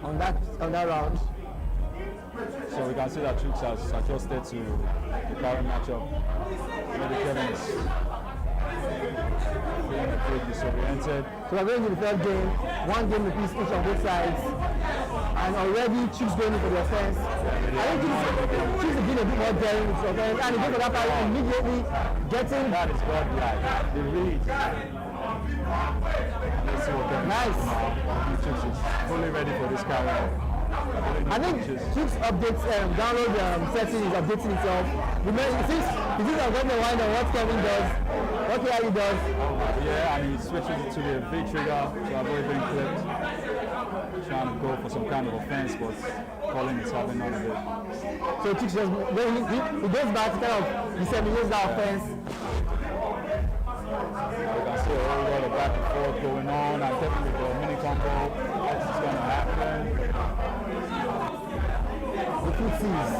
on that round. So we can see that Chooks has adjusted to the current matchup. Maybe Kevin is feeling a bit disoriented. So we're going to the third game, one game apiece each on both sides. And already Chooks going for the offense. I think Chooks is being a bit more daring with his offense, and he goes for that power immediately getting. That is godlike. The read. Let's see what Kevin nice. Chooks is fully ready for this carry. I think Chooks updates, download setting is updating itself. Remember, since I'm going to wind on what Kevin does, what KIE does. Yeah, and he switches it to the V trigger to avoid being clipped. Trying to go for some kind of offense, but KOLIN is having none of it. So Chooks just he goes back to kind of disseminates that offense. You can see a whole lot of back and forth going on, and definitely the mini combo. What is going to happen? The footsies.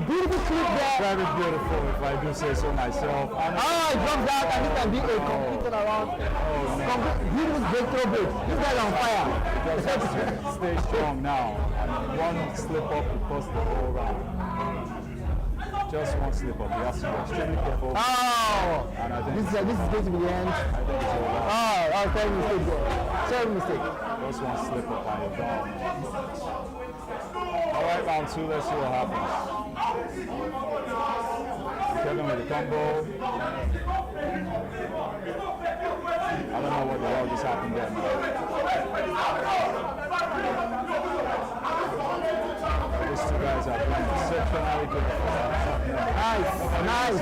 Beautiful clip there. Very beautiful, if I do say so myself. And he drops that, and it can be a complete turnaround. Beautiful breakthrough break. This guy's on fire. Just stay strong now. And one slip up will cost the whole round. Just one slip up. He has to be extremely careful. And I think this is going to be the end. I think it's over. Terrible mistake there. Terrible mistake. Just one slip up and you're down. Alright, round two, let's see what happens. Kevin with the combo. I don't know what the hell just happened there, man. These two guys are playing exceptionally good. Nice.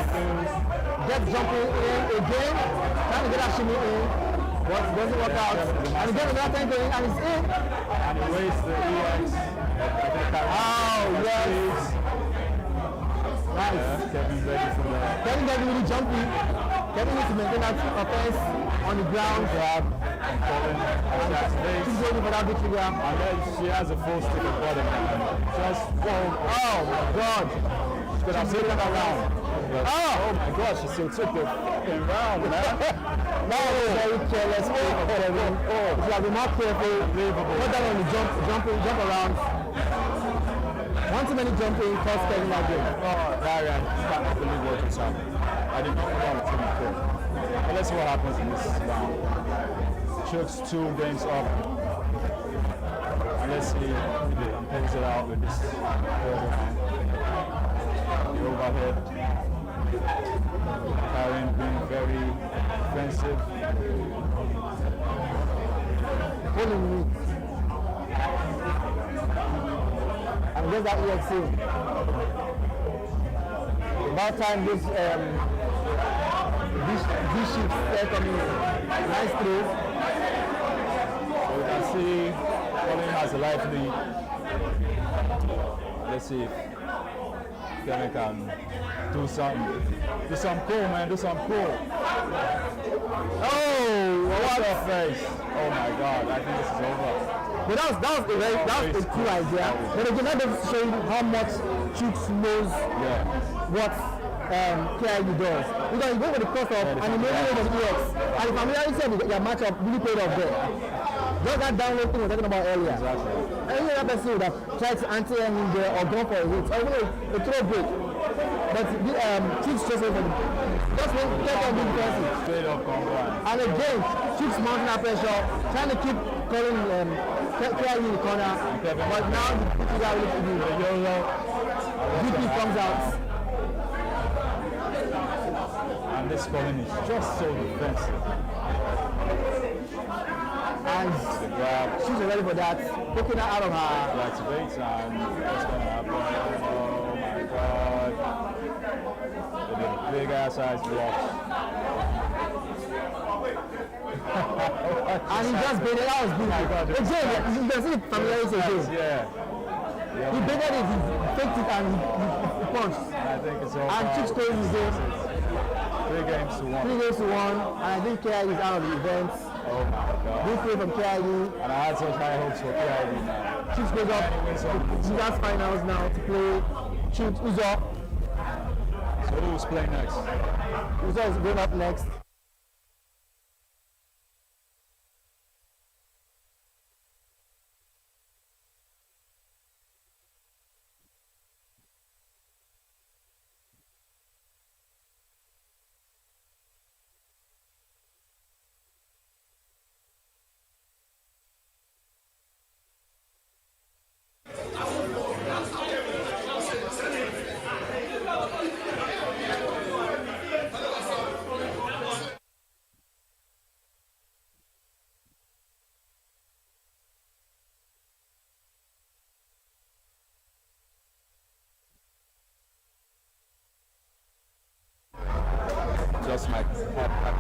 Get jumping in again. Trying to get that shimmy in. But doesn't work out. And he gets another 10 going and it's in. And he wastes the EX. Yes. Nice. Yeah, Kevin ready for that. Kevin doesn't really jumpy. Kevin needs to maintain that offense on the ground. Grab and KOLIN. She's waiting for that victory grab. And then she has a full stick of bottom. Just whoa. Oh my god. She could have taken that round. Oh my god, she still took the fucking round, man. That was a very careless play for Kevin. She has been more careful. Not that on the jump around. One too many jumping cost Kevin that game. Larry, I can't believe what just happened. I did not want to team kill. But let's see what happens in this round. Chooks 2 games up. And let's see if they can pace it out with this third round. The overhead. Karen being very offensive. Pulling me. And get that EXA. About time this shift start coming in. Nice throw. So you can see KOLIN has a life lead. Let's see if Kevin can do some cool, man, do some cool. Oh, what a face. Oh my god, I think this is over. But that was a cool idea. But again, that doesn't show you how much Chooks knows what KIE does. Because you go for the cost of animating of EX, and the familiarity of your matchup really paid off there. Just that download thing we were talking about earlier. Exactly. Any other person would have tried to anti-him there or go for a hit, or even a throw break. But Chooks just went for the kept on being defensive. Straight up combo. And again, Chooks mounting that pressure, trying to keep KOLIN KIE in the corner. But now the guy will do the yo-yo. DP comes out. And this KOLIN is just so defensive. And she's ready for that. Poking her out of her. He activates and what's going to happen? Oh my god. With a big ass eyes blocks. And he just baited. That was beautiful. Again, you can see the familiarity again. Yeah. He baited it, he faked it, and he punched. I think it's over. And Chooks closed his game. 3 games to 1. 3 games to 1. And I think KIE is out of the event. Oh my god. Good play from KIE. And I had such high hopes for KIE now. Chooks goes up to the finals now to play Chooks Uzo. So who's playing next? Uzo is going up next.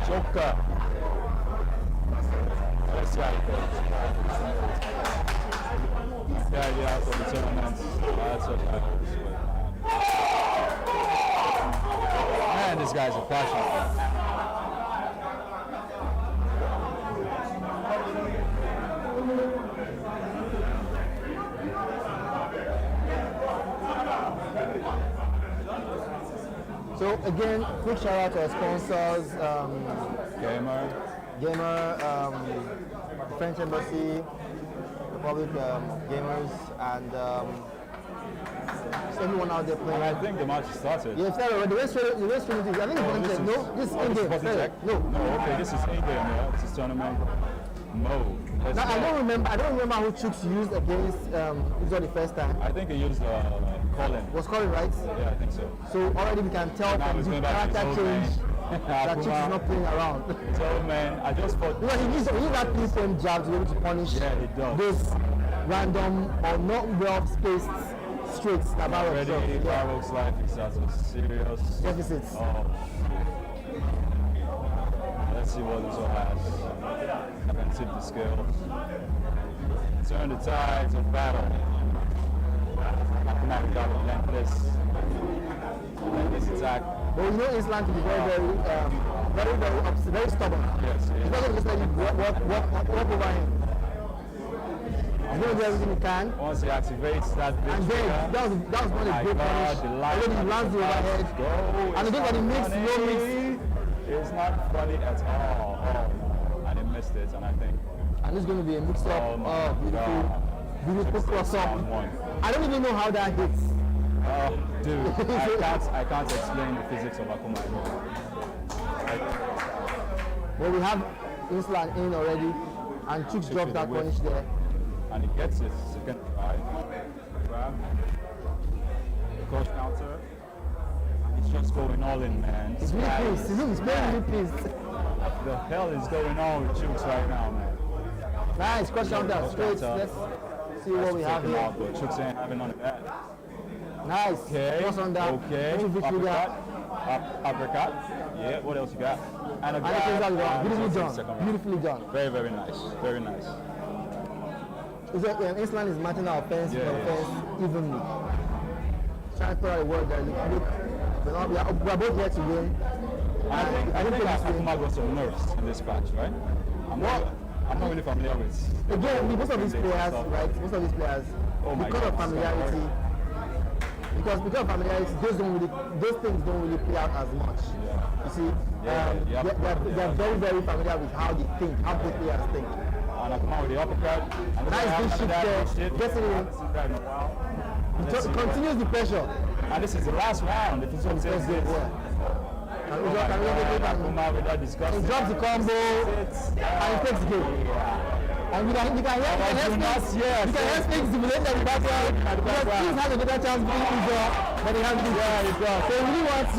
Joker. Let's see how it goes. Yeah, for the tournament. That's what I always with. Man, this guy's a passion. So again, quick shout out to our sponsors, Gamer, French Embassy, Republic Gamers, and just everyone out there playing. I think the match started. Yeah, it started already. The rest I think it's button check. No, this is in-game. No, okay, this is in-game, yeah. This is tournament mode. Now, I don't remember who Chooks used against Uzo the first time. I think he used KOLIN. Was KOLIN, right? Yeah, I think so. So already we can tell Now from he's the going back to character his change that Chooks is not playing around. So man, I just thought Because he needs that 3-point jab to be able to punish those random or not well spaced straights that BALROG drops. already BALROG's life is at a serious deficits. Oh, let's see what this one has. I can tip the scales. Turn the tides of battle. AKUMA got relentless attack. But we know Islam to be very stubborn. Yes, He's not going to just let you walk over him. He's going to do everything he can. Once he activates that big And then that was one of the great punish. And then he lands the overhead. And the thing that he makes no mix. It's not funny at all. Oh no. And he missed it, and I think. And it's going to be a mix up. Oh, beautiful cross up. I don't even know how that hits. Oh, dude, I can't explain the physics of AKUMA. Well, we have Islam in already, and Chooks dropped that punish there. And he gets it. Second try. Grab. Cross counter. He's just going all in, man. He's really pissed. He's really pissed. The hell is going on with Chooks right now, man? Nice, cross counter, straight. Let's see what we have here. But Chooks ain't having none of that. Nice. Okay. Cross on that. Okay. Uppercut. Yeah. What else you got? And a grab. Beautifully done. Beautifully done. Very, very nice. Very nice. Islam is matching our offense for offense evenly. Trying to throw out a word that look, we're both here to win. I think AKUMA got some nerves in this patch, right? I'm not really familiar with. Again, most of these players, right? Most of these players, because of familiarity, those things don't really play out as much. Yeah. You see, they're very, very familiar with how they think, how both players think. And AKUMA with the uppercut. Nice big shift there. Gets it in. Continues the pressure. And this is the last round. If it's on the good, AKUMA with that disgusting. He drops the combo and he takes the game. And you can hear Snake simulated in the background because Chooks has a better chance beating Uzo than he has been. So he really wants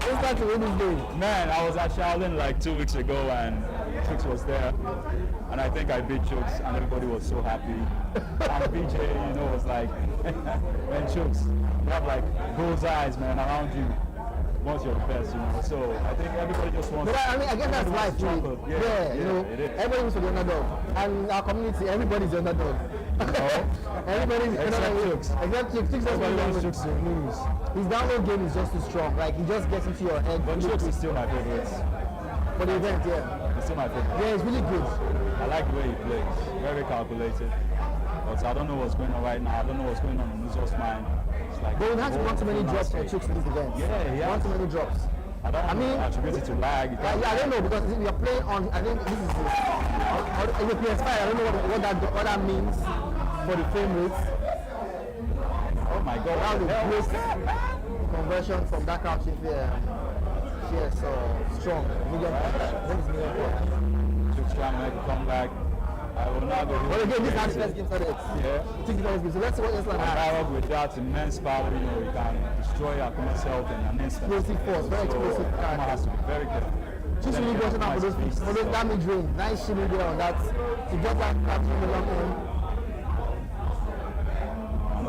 Uzo to win this game. Man, I was at Shaolin like 2 weeks ago and Chooks was there. And I think I beat Chooks and everybody was so happy. And BJ, was like, man, Chooks, you have like bullseyes, man, around you. Once you're the best, So I think everybody just wants. But I guess that's life, really. Everybody wants to be underdog, and our community, everybody's the underdog. Everybody's underdog. Except Chooks doesn't Chooks to lose. His download game is just too strong. Like he just gets into your head. But Chooks is still my favorite. For the event, He's still my favorite. Yeah, it's really good. I like the way he plays. Very calculated. But I don't know what's going on right now. I don't know what's going on in Uzo's mind. Like, but we had one too many drops for Chooks in this event. Yeah. One too many drops. I mean, attribute it to lag. I don't know because we are playing on. I think this is the PS5. I don't know what that means for the frame rate. Oh my God! Now the great conversion from that crouch CS strong medium punch. I think it's medium punch. Chooks trying to make a comeback. I will not go. But again, this is how the first game started. Yeah. So let's see what Islam has. BALROG with that immense power, you can destroy AKUMA's health in an instant. Explosive force, very explosive. AKUMA has to be very careful. Chooks really watching out for those damage range. Nice shimmy there on that. To get that in the long run.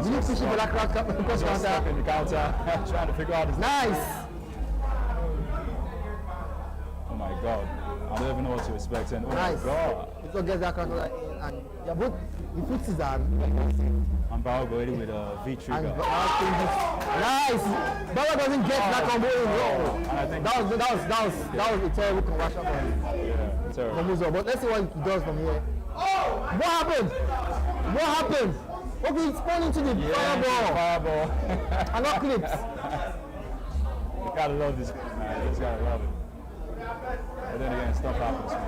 Really fishing for that cross counter. In the counter, trying to figure out his. Nice. Oh my even know what to expect. And oh Nice. my God. It's all gets that counter and yeah, both the footsies are And BALROG already with a V and trigger. nice. BALROG doesn't get that combo in. And I think That was a terrible conversion for him. yeah, terrible. From Uzo. But let's see what he does from here. What happened? What happened? Okay, he spun into the fireball. Fireball. And not clips. You gotta love this game, man. You just gotta love it. But then again, stuff happens, man.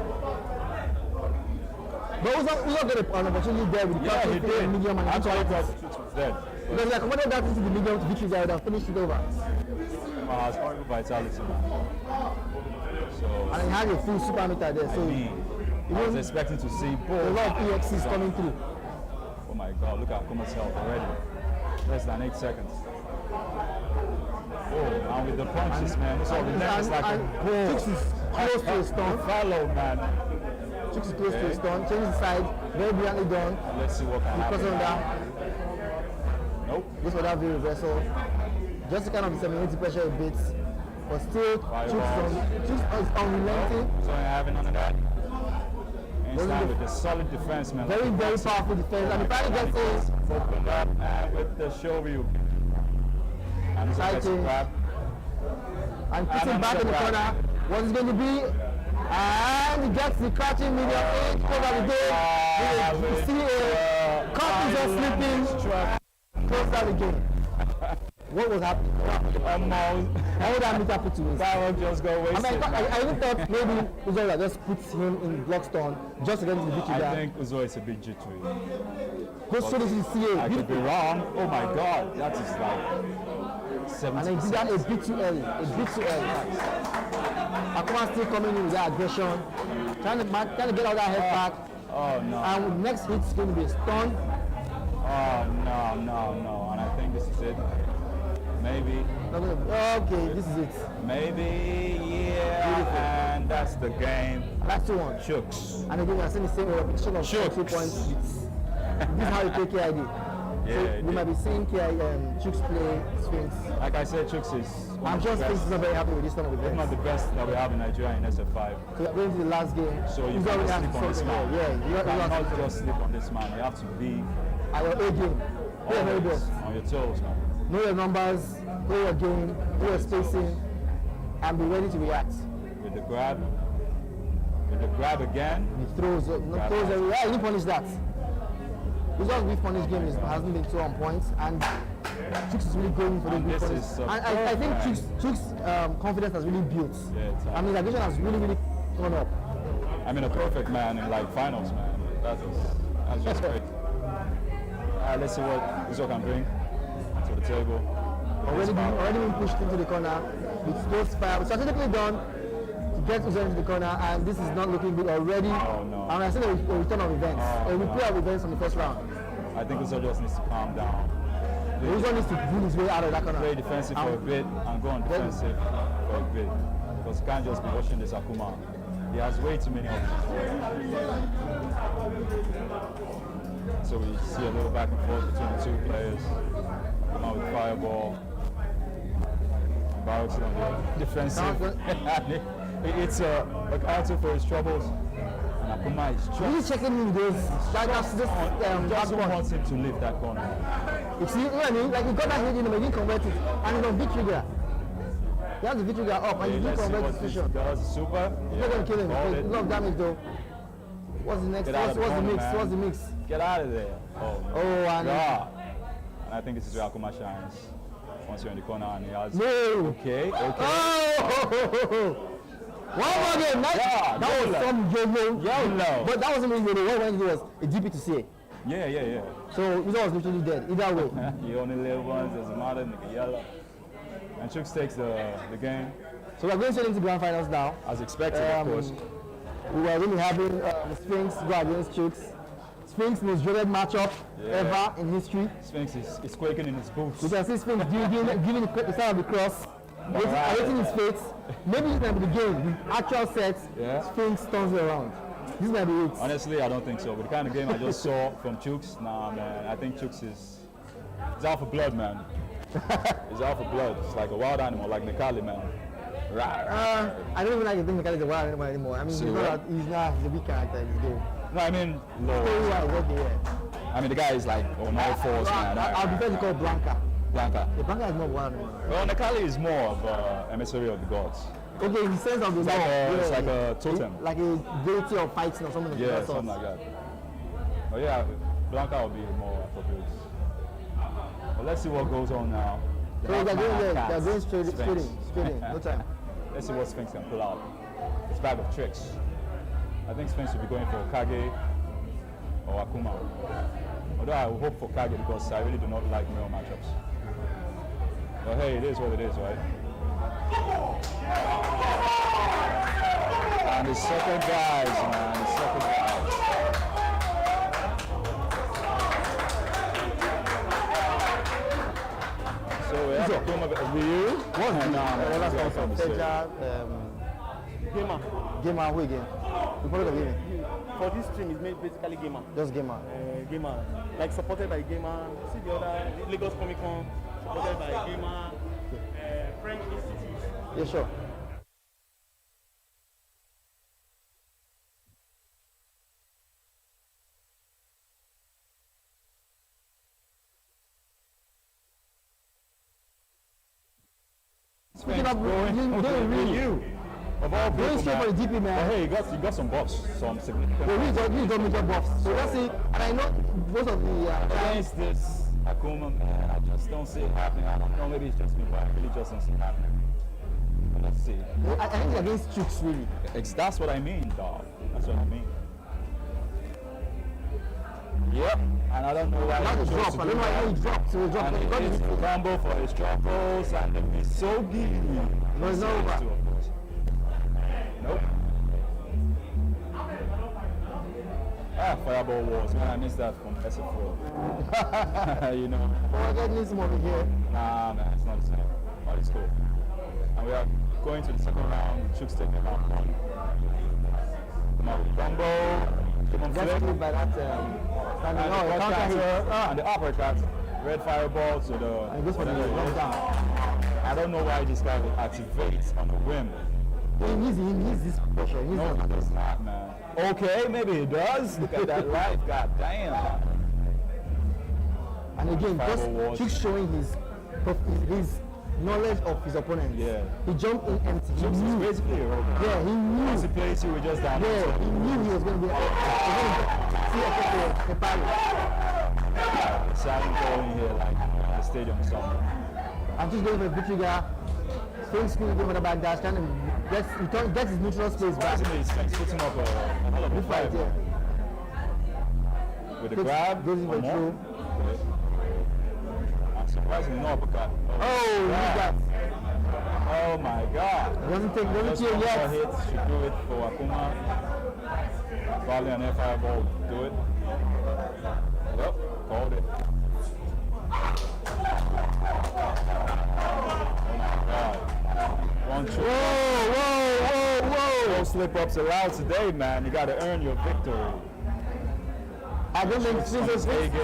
But Uzo got an opportunity there with the Yeah, he did. medium and Actually, I actually thought the truth was dead. because he accommoded that into the medium to victory guy and finished it over. But has horrible vitality, man. So, And he had a full super meter there. I So mean, I was expecting to see a both. lot of EXCs coming through. Oh my God, look at AKUMA's health already. Less than 8 seconds. Oh, and with the punches, man. So the neck is like a Chooks is close to a stun. follow, man. Chooks is close to a stun. Changes the side. Very brilliantly done. Let's see what can Because happen. of that, Nope. this was that very reversal. Just to kind of disseminate the pressure a bit. But still, Chooks is unrelenting. So I having none of that. And stand with the solid defense, man. Very, very powerful defense. And the finally gets is Open up and with the show view. And so Side gets a change. grab. and puts him back in the another corner. What is going to be? And he gets the crouching medium edge over the game. You see a cup is just slipping. Close down the game. What was happening? Almost. How would that meter put to waste? BALROG just go I wasted. mean, man. I even thought maybe Uzola just puts him in block stun just to get into the victory I guy. think Uzo is a bit jittery. Go straight into the CA. I could be wrong. Oh my God, that is like And he did 70%. that a bit too early. A bit too early. Akuma still coming in with that aggression. Trying to get all that head back. Oh no. And next hit is going to be a stun. Oh no. And I think this is it. Maybe. Okay, this is it. Maybe, yeah. And that's the game. Last one. Chooks. And again, we're seeing the same repetition of Sure. 2 points. This is how you play KID. Yeah, So it we might be seeing Chooks play Sphinx. Like I said, Chooks is one I'm of sure the Sphinx best, is not very happy with this turn of if not events. the best that we have in Nigeria in SF5. So we're going to the last game. So you He's can't already just has sleep on this something man. there. Yeah, You you have cannot to just sleep on this man. You have to be at your A game. Play your very always best. on your toes, man. Know your numbers, play your game, know your spacing, and be ready to react. With the grab again. He throws everywhere. He didn't punish that. His just weak punish game hasn't been so on point, and Chooks is really going for those And weak this punish. is And I think perfect. Chooks' confidence has really built. Yeah, it's I mean, his aggression has really gone up. I mean, a perfect man in like finals, man. That's just great. Let's see what Uzo can bring to the table. Already been pushed into the corner with close fire. Strategically done to get Uzo into the corner, and this is not looking good already. Oh, no. And I see a return of events, Oh, a replay of events from the first round. I think Uzo just needs to calm down. Uzo needs to pull his way out of that corner. Play defensive for a bit and go on defensive for a bit. Because you can't just be watching this AKUMA. He has way too many options. So we see a little back and forth between the two players. AKUMA with fireball. BALROG on the defensive. It's a counter for his troubles. And AKUMA is just He's checking in those. That's just just wants him to leave that corner. You see, you know what I mean? Like he got that hit in him, he didn't convert it, and he's on victory there. He has the victory there up, and he didn't Let's see convert what the this position. does. Super. He's not gonna kill him. Hold There's it. a lot of damage though. What's the next? Get out of the What's the corner, mix? man. What's the mix? Get out of there. Oh, and God. And I think this is where AKUMA shines. Once you're in the corner and he has. no. Okay. Oh! One more game. Yeah, That was some YOLO. YOLO. But that wasn't really YOLO. What went to do was a GP to CA. Yeah. So Uzo was literally dead. Either way. You only live once, doesn't matter, nigga, yellow. And Chooks takes the game, So we're going straight into grand finals now. as expected, of course. We were really having Sphinx go against Chooks. Sphinx most dreaded matchup ever in history. Sphinx is quaking in his boots. You can see Sphinx giving the sign of the cross, awaiting his fate. Maybe this might be the game. The actual set, Yeah. Sphinx turns it around. This might be it. Honestly, I don't think so. But the kind of game I just saw from Chooks, nah, man. I think Chooks is out for blood, man. He's out for blood. It's like a wild animal, like Nekali, man. I don't even like to think Mikali is a wild animal anymore. I mean, he's not a weak character in the game. No, I mean, low. I mean, the guy is like on all fours, man. I'll prefer to call Blanca. Blanca. Yeah, Blanca is more wild animal. Well, Nekali is more of emissary of the gods. Okay, in the sense of the law. It's like a totem. Like a deity of fighting or something like that. Yeah, something like that. But yeah, Blanca will be more appropriate. But let's see what goes on now. So they're going straight in, no time. Let's see what Sphinx can pull out. It's bag of tricks. I think Sphinx will be going for Kage or Akuma. Although I will hope for Kage because I really do not like male matchups. But hey, it is what it is, right? And the second guys, man, the second guys. So we have Akuma Ryu. That's from Feja, Gamer, who again? You probably gaming. For this stream, it's made basically Gamer. Just Gamer. Gamer. Like supported by Gamer. See the other Lagos Comic Con, supported by Gamer. French Institute. Yeah, sure. Sphinx going you. Of all people, going straight for the DP, man. But hey, you got some buffs, some significant. Well, we got major buffs. So let's see. And I know most of the against this Akuma, man, I just don't see it happening. I don't know, maybe it's just me, but I really just don't see it happening. But let's see. I think it's against Chooks, really. That's what I mean, dog. That's what I mean. Yep, and I don't know why he dropped. I don't know why he dropped. So he dropped. And he got the combo for his drop rolls and the Misogi. No, it's not over. Nope. Fireball Wars, man, I missed that from SF4. You know. Oh, I got this over here. Nah, man, it's not the same. But it's cool. And we are going to the second round. Chooks taking round one. Come on, combo. That's good by that and the uppercut. Red fireball to the. And this one down. I don't know why this guy will activate on a whim. He needs this pressure. No, he does not, man. Okay, maybe he does. Look at that life, god damn. And again, just keep showing his knowledge of his opponent. Yeah. He jumped in empty. He is basically a robot. Yeah, he knew. Once he plays, he was just down. Yeah, he knew he was going to be a pilot. Silent going here like the stadium somewhere. I'm just going for a victory guy. Sphinx going for the back dash, trying to get his neutral space back. Sphinx putting up a hell of a fight. Yeah. With the grab, goes in for through. Surprisingly, no uppercut. Oh my god. Doesn't kill yet. Hits should do it for Akuma. Probably an fireball do it. Yep, called it. Oh my god. One trip. Whoa. No slip-ups allowed today, man. You gotta earn your victory. I don't think Sphinx is going to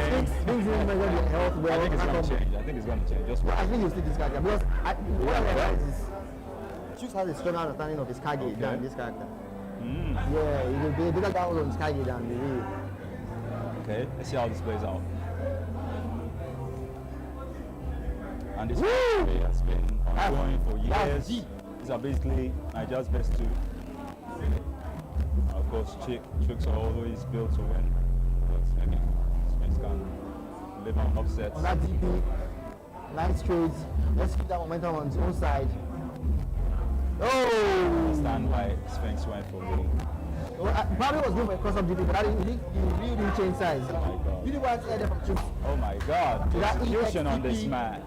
help. I think it's going to change. I think it's going to change. Just I think you'll see this character because what I realize is Chooks has a stronger understanding of his Kage than this character. Yeah, he will be a better download on his Kage than the real. Okay, let's see how this plays out. And this play has been ongoing for years. These are basically Nigeria's best two. Of course, Chooks are always built to win. Maybe Sphinx can live on upsets. On that DP, nice trades. Let's keep that momentum on his own side. I stand by Sphinx went for me. Well, probably was good for a cross-up DP, but he really didn't change size. Oh my god. You didn't want to add from Chooks. Oh my god. The execution on this man.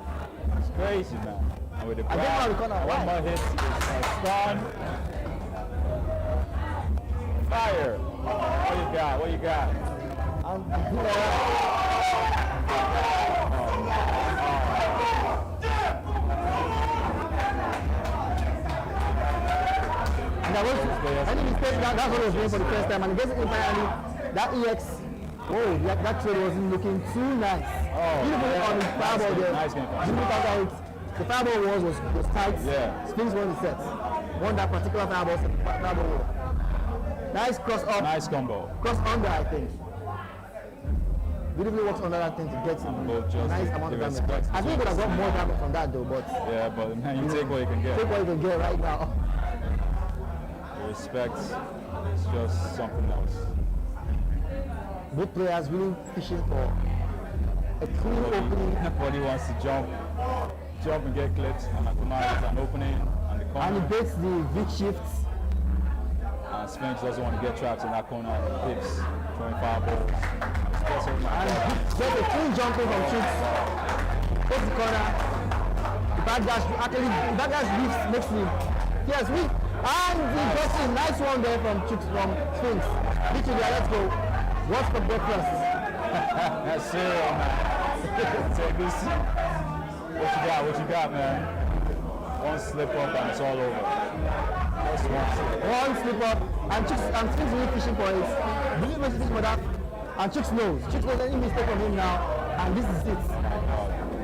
It's crazy, man. And with the grab, one more hit is stun. Fire. What you got? That's what I was doing for the first time, and basically finally that EX, that trade wasn't looking too nice. Beautiful on his fireball there. Nice game. The fireball was tight. Yeah. Sphinx won the set. Won that particular fireball set. Fireball wall. Nice cross up. Nice combo. Cross under, I think. Beautifully works under that thing to get some nice amount of damage. I think he could have got more damage from that though, but yeah, but man, you take what you can get. Take what you can get right now. The respect is just something else. Both players really fishing for a clean opening. Nobody wants to jump and get clipped, and AKUMA has an opening and the corner. And he baits the Vic shifts. And Sphinx doesn't want to get trapped in that corner and pips, throwing fireballs. And get a clean jumping from Chooks. Takes the corner. The bad guy leaves makes him. Yes, we and he got a nice one there from Chooks from Sphinx. Literally, let's go. What's for breakfast? That's cereal, man. Take this. What you got, man? One slip up and it's all over. Just one slip up and Sphinx really fishing for it. Really fishing for that. And Chooks knows. Chooks knows any mistake from him now, and this is it.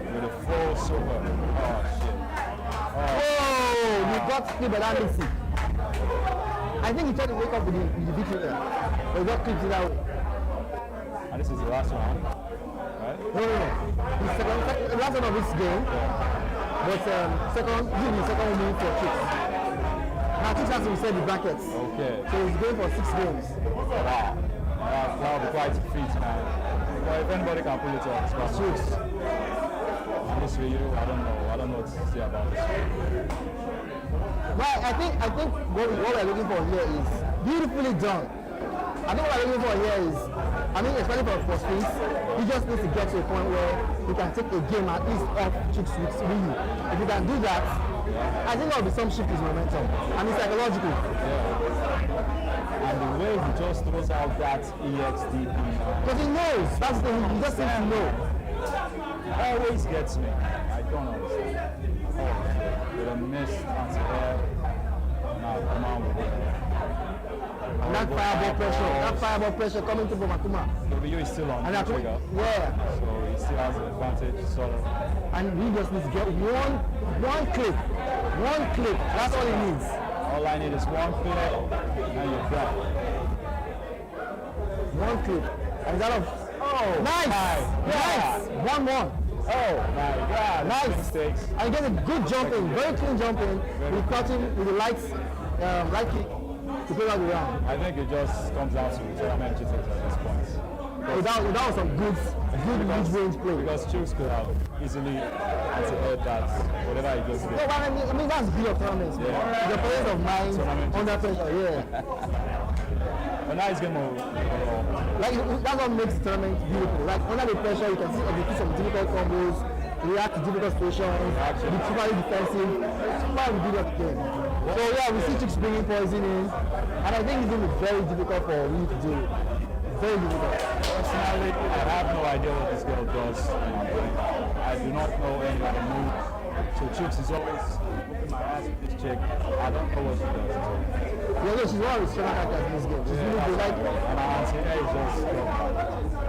With a full super. Oh shit. Oh, he got clipped by that Nixie. I think he tried to wake up with the victory there. But he got clipped that way. And this is the last round, right? No. The last one of this game. But second move for Chooks. Now Chooks has to reset the brackets. Okay. So he's going for 6 games. Wow. That would be quite a feat, man. But if anybody can pull it off, it's possible. Chooks. This video, I don't know what to say about this. Well, I think what we're looking for here is beautifully done. I think what we're looking for here is, especially for Sphinx, he just needs to get to a point where he can take a game at least off Chooks with Ryu. If he can do that, I think there will be some shift in his momentum. And it's psychological. Yeah. And the way he just throws out that EXDP. Because he knows. That's the thing. He just seems to know. Always gets me. I don't understand. Oh, with a missed anti-air. Now, come on with it. And that fireball pressure coming to from AKUMA. W is still on the trigger. Yeah. So he still has an advantage, sort of. And he just needs to get one clip. One clip. That's all he needs. All I need is one clip, and you're done. One clip. And that of nice. 1-1. Oh my God! Nice mistakes. And he gets a good jump in, very clean jump in. With cutting with the light kick to play out the round. I think it just comes down to tournament jitters at this point. That was some good mid-range play. Because Chooks could have easily anti-aired that, whatever he just did. No, but I mean that's good of tournaments. Yeah. The presence of mind under pressure, yeah. But now he's getting more. Like that's what makes the tournament beautiful. Like under the pressure, you can see some difficult combos, react to difficult situations, be totally defensive. It's why we do that game. So yeah, we see Chooks bringing poison in, and I think it's going to be very difficult for me to do. Very difficult. Personally, I have no idea what this girl does. I do not know any other move. So Chooks is always whooping my ass with this chick. I don't know what she does. Yeah, she's one of the stronger characters in this game. She's really good. Like, and I answer, hey, just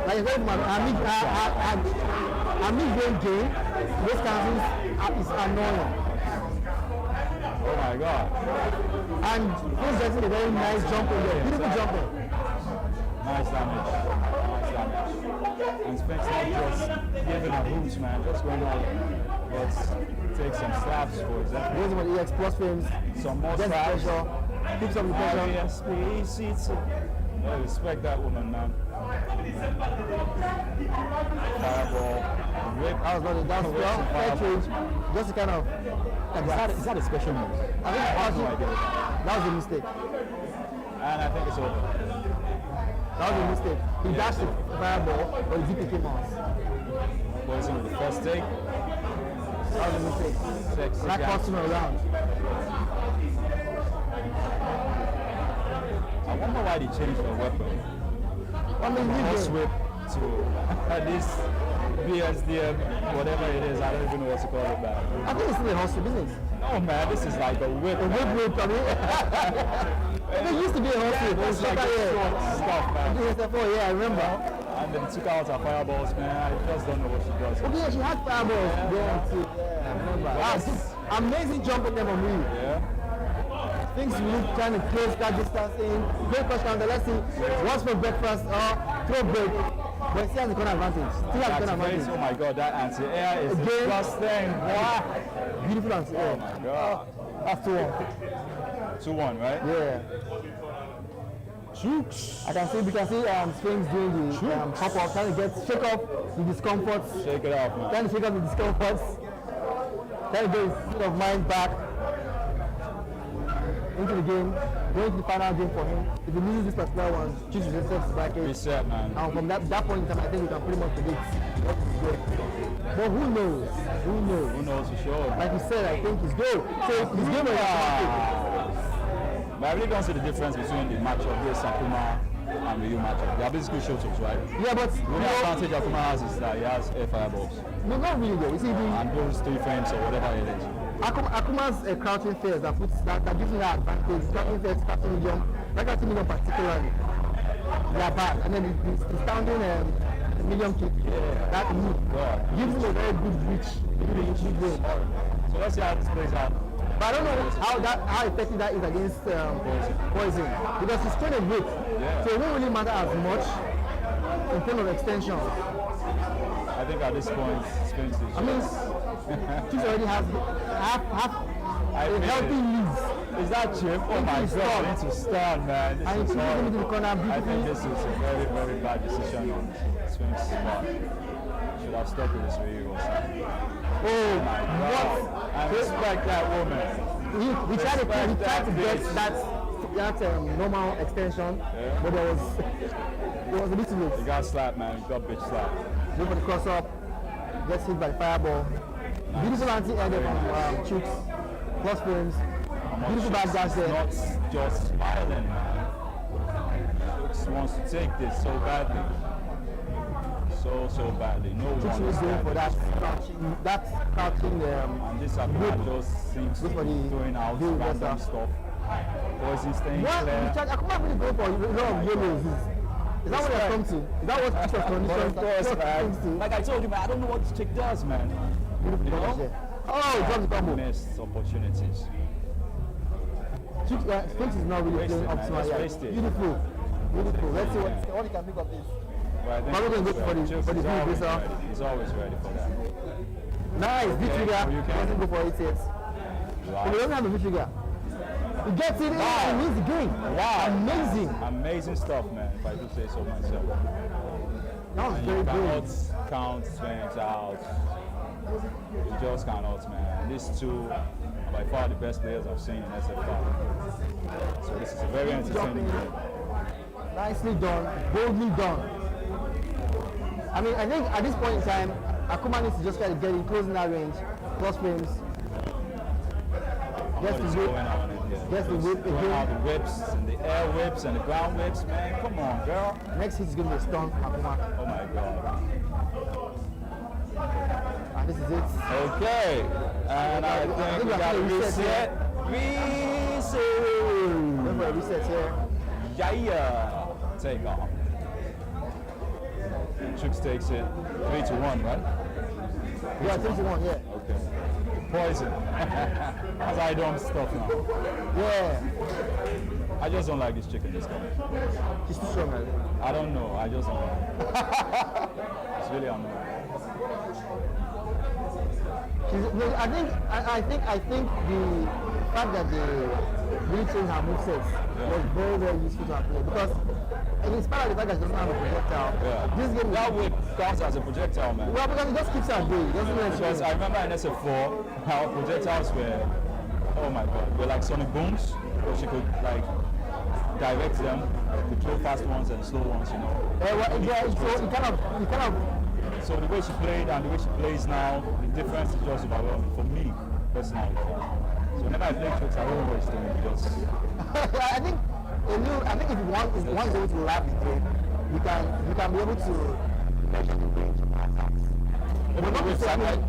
like I said, our mid-game game, those cancels is annoying. Oh my God. And he's getting a very nice jump in there. Beautiful jumping. Nice damage. And Sphinx not just giving a hooch, man. Just going on. Let's take some slaps for example. Goes for the EX plus frames. Some more gets slaps. Pressure. Keeps up the pressure. I respect that woman, man. Fireball. Whip. That was fair trade. Just to kind of. Is that a special move? I think that was a mistake. And I think it's over. That was a mistake. He dashed the fireball, but the DP came out. Poison with the first take. That was a mistake. That cost him a round. I wonder why they changed the weapon. I mean, Horse whip to this BSDM, whatever it is. I don't even know what to call it back. I think it's still a hustle business. No man, this is like a whip. A whip, I mean. It used to be a hustle. It's like short stuff, man. Yeah, I remember. And then took out her fireballs, man. I just don't know what she does. Okay, yeah, she had fireballs. Yeah, I remember. That's amazing jump on them on me. Yeah. Things you look trying to close that distance in. Great cross counter. Let's see. What's for breakfast or throw break. But still has the corner advantage. Still has the corner advantage. Oh my god, that anti-air is disgusting. Wow. Beautiful anti-air. Oh my god. That's 2-1. 2-1, right? Yeah. Chooks. We can see Sphinx doing the hop up, trying to shake off the discomforts. Shake it off, man. Trying to shake off the discomforts. Trying to get his state of mind back into the game. Going to the final game for him. If he loses this particular one, choose his steps back in. Reset, man. And from that point in time, I think we can pretty much predict what is good. But who knows? Who knows? Who knows for sure? Like you said, I think he's good. So his game was But I really don't see the difference between the matchup with AKUMA and the Ryu matchup. They are basically show-ups, right? Yeah, but the only advantage AKUMA has is that he has air fireballs. No, not really though. You see, and those 3 frames or whatever it is. AKUMA's crouching phase that gives him that advantage. Crouching phase, crouching medium, that crouching medium particularly. They are bad. And then the standing medium kick, that move, gives him a very good reach into the game. So let's see how this plays out. But I don't know how effective that is against Poison. Because he's trying to weight. So it won't really matter as much in terms of extension. I think at this point, Sphinx is Chiefs already has half a healthy leads. Is that Chip? Oh my god, I need to stand, man. This is horrible. I think this is a very, very bad decision on Sphinx's part. Should have stuck with this Ryu or something. Oh my god. I respect that woman. He tried to get that normal extension, but there was a little late. He got slapped, man. He got bitch slapped. Go for the cross up, gets hit by the fireball. Nice. Beautiful anti-air from Chooks, plus frames. Beautiful back dash there. Not just smiling, man. Chooks wants to take this so badly. So badly. No Chooks one is going for that crouching and this AKUMA just seems to be doing out random stuff. Poison staying clear. AKUMA really go for a lot of yellows. Is that what they're come to? Is that what Chooks conditions? Of course, man. Like I told you, man, I don't know what this chick does, man. Oh, drops the combo. Missed opportunities. Sphinx is not really playing up to my yet. Beautiful. Let's see what he can make of this. Well, probably going to go for the big whistle. He's always ready for that. Nice, victory there. He doesn't go for it yet. Wow. He doesn't have a victory there. He gets it in and wins the game. Wow. Amazing. Amazing stuff, man, if I do say so myself. That was very good. You cannot count Sphinx out. You just cannot, man. These two are by far the best players I've seen in SF5. So this is a very entertaining game. Nicely done, boldly done. I mean, I think at this point in time, AKUMA needs to just try to get in close in that range, cross frames. Gets the whip. Gets the whip again. The whips and the air whips and the ground whips, man. Come on, girl. Next hit is going to be a stun, AKUMA. Oh my god. And this is it. Okay. And I think we got a reset. Reset. Remember a reset here. Yeah. Take off. Chooks takes it 3-1, right? Yeah, 3-1, yeah. Okay. Poison. That's how I do stuff now. Yeah. I just don't like this chick in this game. She's too strong, man. I don't know. I just don't know. It's really annoying. I think the fact that they really changed her movesets was very, very useful to her play because in spite of the fact that she doesn't have a projectile, this game that whip counts as a projectile, man. Well, because it just keeps her at bay. Because I remember in SF4 how projectiles were, oh my god, were like sonic booms, where she could like direct them, could throw fast ones and slow ones, you know. So it kind of. So the way she played and the way she plays now, the difference is just overwhelming for me personally. So whenever I play tricks, I don't know what it's doing because I think if one is able to lap the game, you can be able to measure the range of attacks.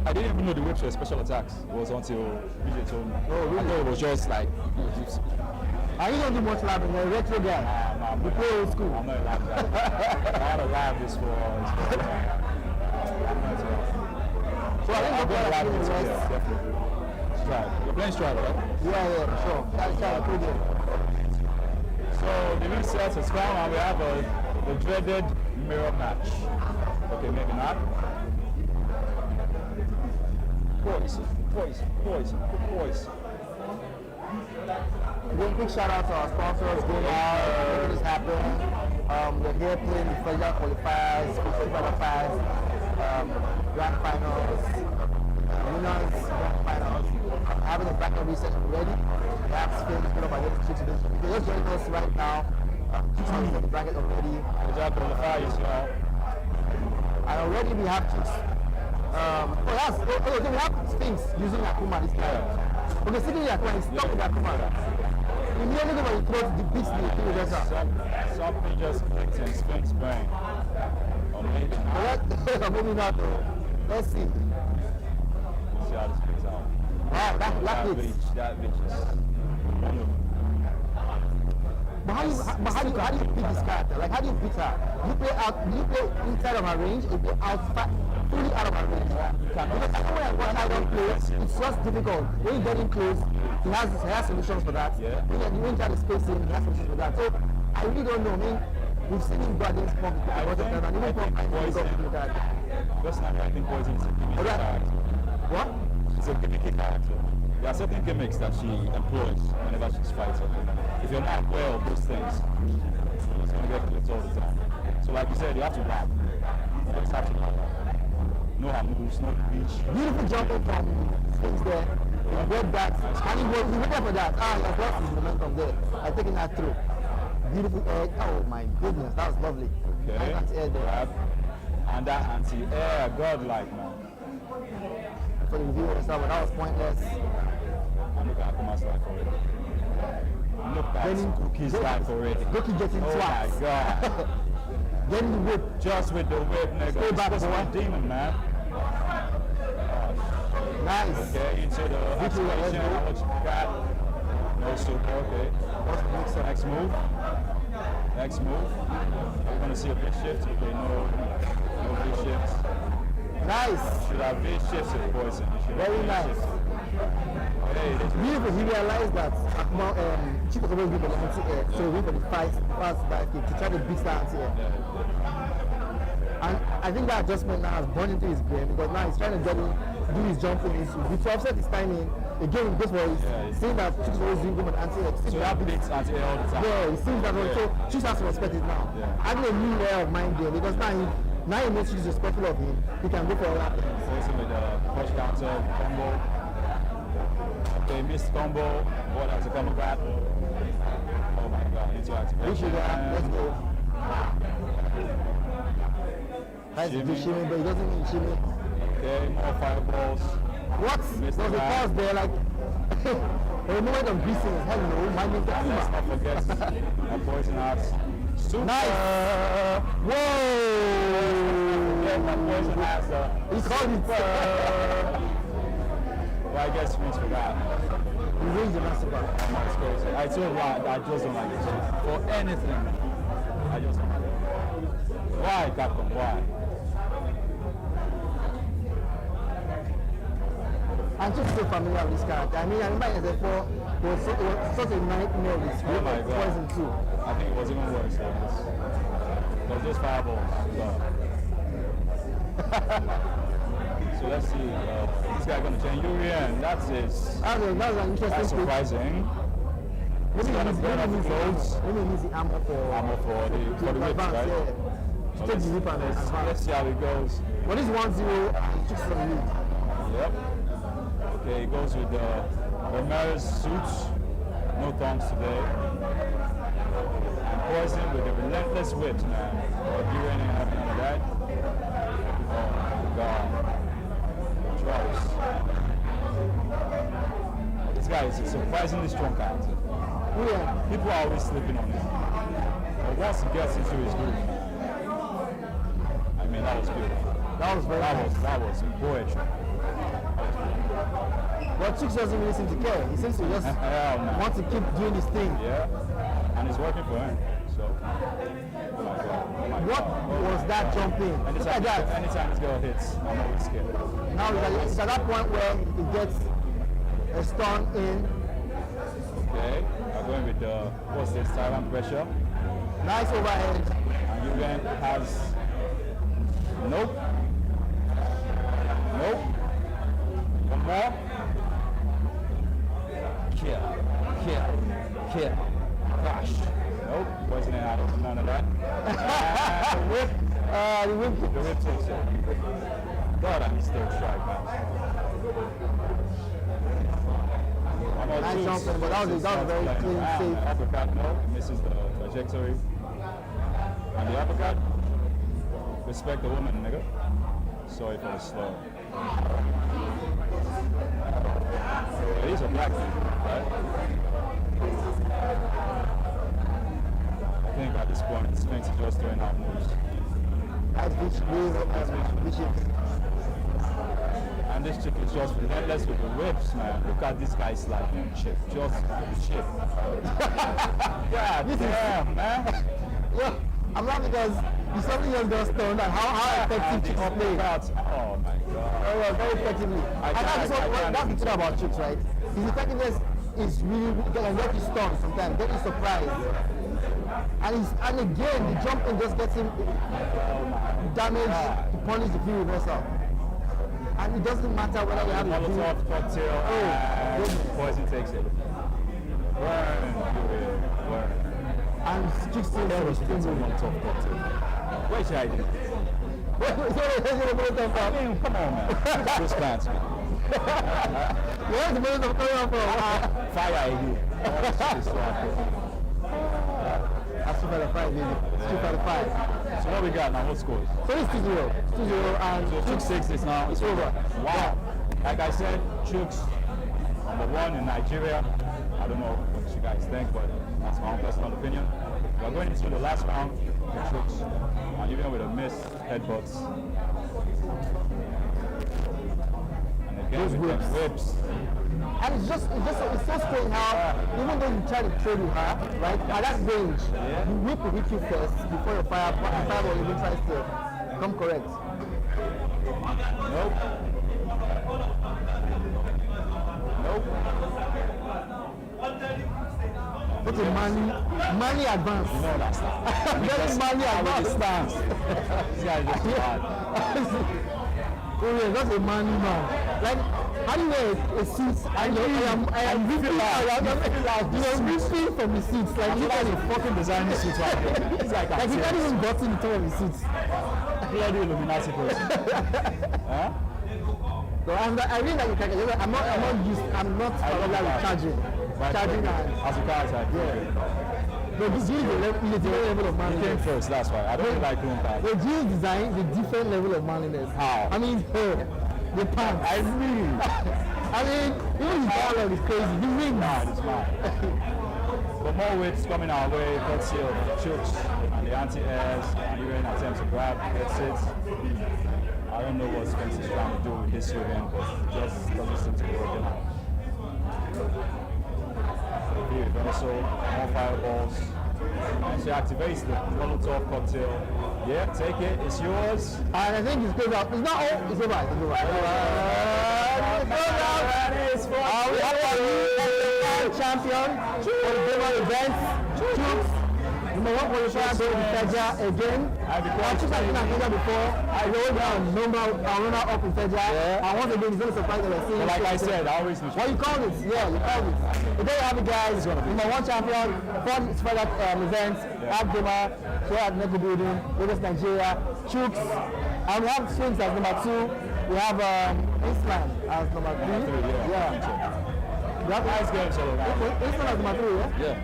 I didn't even know the whips were special attacks. It was until BJ told me. Oh, really? I thought it was just like I don't do much labbing, you're a retro guy. You play old school. I'm not a lab guy. I had a lab this for So I think I'll that's lab what this I year, definitely. Strike. You're playing strike, right? Yeah, sure. That's how I put it. So the reset is come and we have the dreaded mirror match. Okay, maybe not. Poison. Again, big shout out to our sponsors, making this happen. We're here playing the Feja Qualifiers, FIFA21, Grand Finals, Winners, Grand Finals. Having a bracket reset already. We have Spain put up against Chicks. If you're just joining us right now, Chicks has the bracket already. Feja Qualifiers, y'all. And already we have Chicks. We have Sphinx using AKUMA this time. Okay, sticking with AKUMA, he's stuck with AKUMA. Immediately when he throws the beats the dresser. Something just clicked in Sphinx's brain. Or maybe not. Maybe not though. Let's see. Let's see how this plays out. Wow, that it. That bitch is wonderful. But how do you beat this character? Like how do you beat her? Do you play inside of her range or you play fully out of her range? Because when I don't play, it's just difficult. When you get in close, he has solutions for that. Yeah. When you enter the space in, he has solutions for that. So I really don't know. I mean, we've seen him go against Pump a lot of times, and even Pump I think with that. Personally, I think Poison is a gimmicky character. What? She's a gimmicky character. There are certain gimmicks that she employs whenever she's fighting. If you're not aware of those things, it's going to get clipped all the time. So like you said, you have to rap. You just have to rap. Know her moves, know the reach. Beautiful jumping from things there. He read that, and he waited for that. He has lost his momentum there. I'm taking that through. Beautiful egg. Oh my goodness, that was lovely. Okay. Nice anti-air there. Grab. And that anti-air, godlike, man. For the review and stuff, but that was pointless. And look at Akuma's life already. Look at Cookie's life already. Goki getting Oh twice. my god. Getting the whip. Just with the whip, nigga. Stay back, It's boy. a demon, man. Nice. Okay, into the activation. What you got? No super, okay. What's the next one? Next move. We're gonna see a big shift. Okay, no big shifts. Nice. Should have big shifts with Poison. Very nice. Hey, this Beautiful. He realized that Akuma, Chief was always good for the anti-air, so he went for the fast dive kick to try to beat that anti-air. And I think that adjustment now has gone into his brain because now he's trying to get in, do his jumping. To offset his timing, again, he goes for his seeing that Chief was always doing good for the anti-air. so that beats anti-air all the time. Yeah, he seems that way. So Chief has to respect it now. Having a new layer of mind game because now he knows Chief is respectful of him. He can go for all that. Poison with the push counter combo. Okay, missed combo. What has to come back? Oh my god, into activation. Let's go. That's the shimmy, but he doesn't mean shimmy. Okay, more fireballs. What? There's a pause there, like a moment of greasing. Hello, my name is And let's not forget my Poison Hearts. Super. Nice. Whoa! Yeah, my Poison Hearts. He called it. Well, I guess Sphinx forgot. He wins the master bar. That's crazy. I told you I just don't like this shit. For anything. I just don't like it. Why, Capcom? Why? I'm just so familiar with this character. I mean, I remember in the 4, it was such a nightmare with Oh my god. Poison 2. I think it was even worse than this. Because those fireballs. So let's see. This guy gonna change Urian. That's an That's an interesting That's pick. surprising. Maybe He's gonna burn up the clothes. Maybe he needs the armor for for the whips, advance, right? yeah. So Take the whip and let's advance. see how it goes. But this 1-0 and Chicks is on the lead. Yep. Okay, he goes with the Ramirez suits. No thongs today. And Poison with the relentless whips, man. Urian ain't having none of that. Oh my god. Twice. This guy is a surprisingly strong character. Yeah. People are always sleeping on him. But once he gets into his groove, I mean, that was beautiful. That was very nice. That was poetry. But Chicks doesn't really seem to care. He seems to just want to keep doing his thing. Yeah, and it's working for him. So, oh my God. What was that jumping? Look at that. Anytime this girl hits, I'm always scared. Now it's at that point where he gets a stun in. Okay, I'm going with the, what's this, Taiwan pressure. Nice overhead. And Juven has, nope. Nope. One more. Kill. Crash. Nope, wasn't it out of none of that. And the whip. The whip takes it. God, I'm still strike, man. Nice jumping, but that was a very clean save. Uppercut, no, misses the trajectory. And the uppercut, respect the woman, nigga. Sorry for the slow. But he's a black man, right? I think at this point, Sphinx is just doing out moves. That's bitch. And this chick is just relentless with the whips, man. Look at this guy's sliding chip. Just chip. God damn, man. Yeah, I'm laughing because he's something else got stoned and how effective Chicks play. Oh my God. Very effectively. That's the thing about Chicks, right? His effectiveness is really can get you stunned sometimes, get you surprised. And again, the jumping just gets him damage to punish the free reversal. And it doesn't matter whether you have a Molotov cocktail. Poison takes it. Burn. And Chicks still was still Molotov cocktail. Where should I do? I mean, come on, man. Those plants, man. Where's the Molotov coming from? Fire idea. That's 255, baby. It's 255. So what we got now? What scores? So it's 2-0. 2-0 and So Chooks 6 is now. it's over. Wow. Like I said, Chooks #1 in Nigeria. I don't know what you guys think, but that's my own personal opinion. We're going into the last round with Chooks. And even with a miss, headbutts. And again, Those with them whips. And it's so strange how even though you try to trade with her, right, at that range, you whip will hit you first before your fireball even tries to come correct. Nope. What's a manly advance? You know that stuff. Very manly advance. Stance. This guy is just bad. Oh yeah, that's a manly man. Like, how do you wear a suit and I am ripping from the suits. Like, You guys are fucking designing suits right here. It's like he can't even button the top of the suits. Bloody Illuminati person. Huh? So I really like the character. I'm not familiar with charging and as a character, but this is the level of he came manliness. first, that's why. I don't really like doing that. The Jews design the different level of manliness. How? I mean, the pants. I mean, Even the dialogue is crazy. The wings. nah, it's mad. But more whips coming our way, courtesy of Chooks and the anti-airs, and even attempts to grab, gets it. I don't know what Spence is trying to do with this event, but it just doesn't seem to be working out. Here, also more fireballs. And she activates the Molotov cocktail. Yeah, take it, it's yours. And I think it's good out. It's not all. It's over. It's over. It's for We have our new champion for the Gamr event. Chooks. Number 1 qualifier going to Feja again. Chooks has been at Feja before. I rolled down runner up in Feja. And once again, he's going to surprise that we're seeing. But like I said, I always What you call it? Yeah, you call it. But there you have it, guys. Number 1 champion for this Feja event. At Gamr, here at Neko Building, Lagos, Nigeria. Chooks. And we have Sphinx as number 2. We have Islam as number 3. Yeah. We have nice game, so Islam as number 3, yeah? yeah.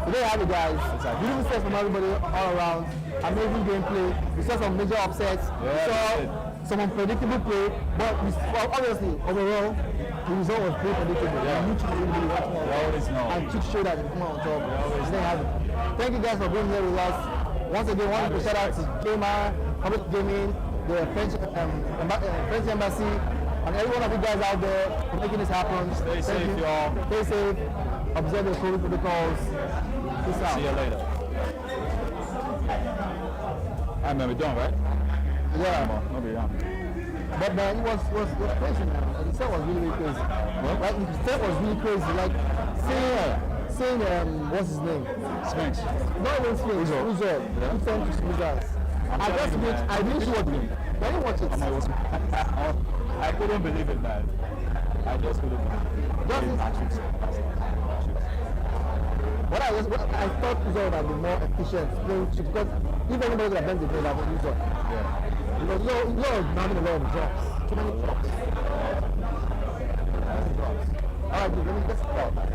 So there you have it, guys. Beautiful stuff from everybody all around. Amazing gameplay. We saw some major upsets. We saw some unpredictable play. But obviously, overall, the result was pretty predictable. Yeah. You should really watch more. And Chooks showed that they come out on top. So there you have it. Thank you guys for being here with us. Once again, I want to shout out to Gamr, Public Gaming, the French Embassy, And every one of you guys out there for making this happen. Stay safe, y'all. Stay safe. Observe the COVID protocols. Peace out. See you later. I remember done, right? Yeah. No, be done. But man, it was crazy, man. Like, the set was really crazy. What? Like the set was really crazy. Like saying what's his name? Sphinx. Not even Sphinx. Uzo. Yeah. He sent to Uzo's. I just watched it. I didn't watch it. I couldn't believe it, man. I just couldn't believe it. What I thought Uzo would have been more efficient because if anybody would have done the game, that would Uzo. Yeah. Because Uzo is having a lot of drops. Too many drops. Alright, dude, let me get started.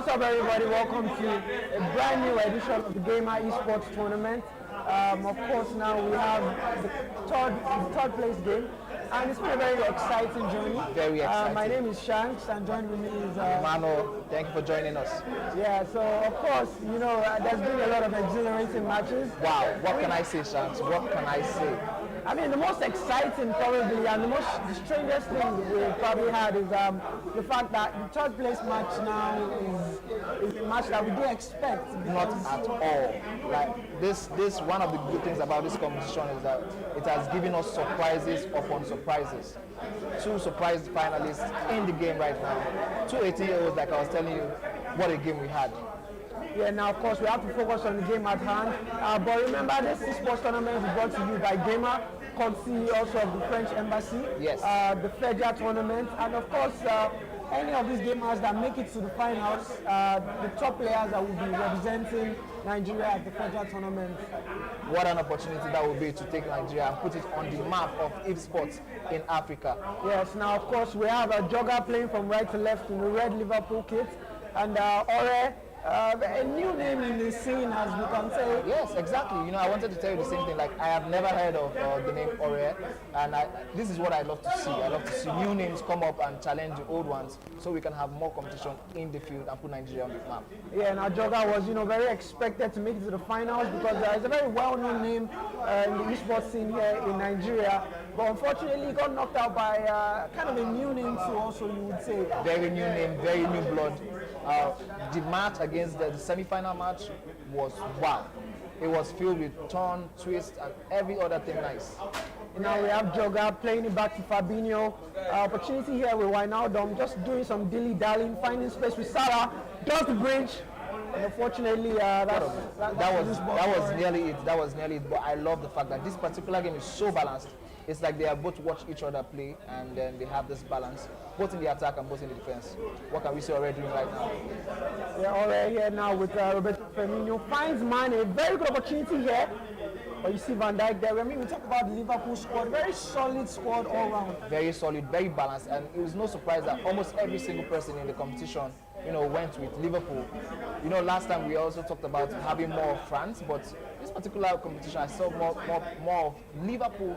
What's up, everybody? Welcome to a brand new edition of the Gamer Esports Tournament. Of course, now we have the third place game, and it's been a very exciting journey. Very exciting. My name is Shanks, and joined with me is Mano. Thank you for joining us. Yeah, so of course, you know, there's been a lot of exhilarating matches. Wow, what can I say, Shanks? What can I say? I mean, the most exciting probably, and the strangest thing we've probably had is the fact that the third place match now is a match that we didn't expect. Not at all. Like this one of the good things about this competition is that it has given us surprises upon surprises. 2 surprise finalists in the game right now. 2 18-year-olds, like I was telling you, what a game we had. Yeah, now of course we have to focus on the game at hand. But remember, this esports tournament is brought to you by Gamer, courtesy also of the French Embassy. Yes. The Feja tournament, and of course any of these gamers that make it to the finals, the top players that will be representing Nigeria at the Feja tournament. What an opportunity that would be to take Nigeria and put it on the map of esports in Africa. Yes, now of course we have a jogger playing from right to left in the red Liverpool kit, and Ore, a new name in the scene, as we can say. Yes, exactly. You know, I wanted to tell you the same thing. Like, I have never heard of the name Ore, and this is what I love to see. I love to see new names come up and challenge the old ones, so we can have more competition in the field and put Nigeria on the map. Yeah, now Jogger was, you know, very expected to make it to the finals because it's a very well-known name in the esports scene here in Nigeria. But unfortunately, he got knocked out by kind of a new name too. Also, you would say. Very new name, very new blood. The match against the semi-final match was wow. It was filled with turn, twist, and every other thing nice. Now we have Jogger playing it back to Fabinho. Opportunity here with Wijnaldum, just doing some dilly-dallying, finding space with Salah, does the bridge. And unfortunately, that was nearly it. That was nearly it. But I love the fact that this particular game is so balanced. It's like they have both watched each other play, and then they have this balance, both in the attack and both in the defense. What can we see already doing right now? We're already here now with Roberto Firmino. Finds Mane, a very good opportunity here. But you see Van Dijk there. I mean, we talk about the Liverpool squad, very solid squad all round. Very solid, very balanced, and it was no surprise that almost every single person in the competition, you know, went with Liverpool. You know, last time we also talked about having more of France, but this particular competition, I saw more of Liverpool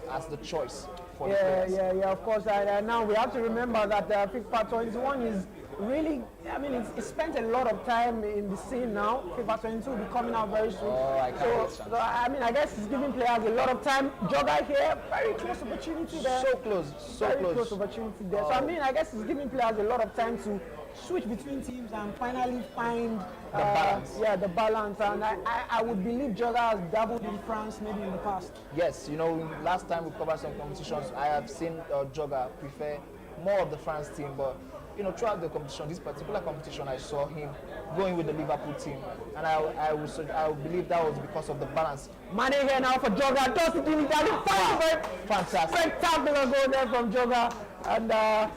as the choice for the players. Yeah, of course. Now we have to remember that FIFA21 is really, I mean, it's spent a lot of time in the scene now. FIFA22 will be coming out very soon. Oh, I can't wait. So, I mean, I guess it's giving players a lot of time. Jogger here, very close opportunity there. So close, so very close opportunity there. So, I mean, I guess it's giving players a lot of time to switch between teams and finally find the balance. Yeah, the balance. And I would believe Jogger has dabbled in France maybe in the past. Yes, you know, last time we covered some competitions, I have seen Jogger prefer more of the France team, but you know, throughout the competition, this particular competition, I saw him going with the Liverpool team, and I would believe that was because of the balance. Mane here now for Jogger, does the deal that Fantastic. Spectacular goal there from Jogger, and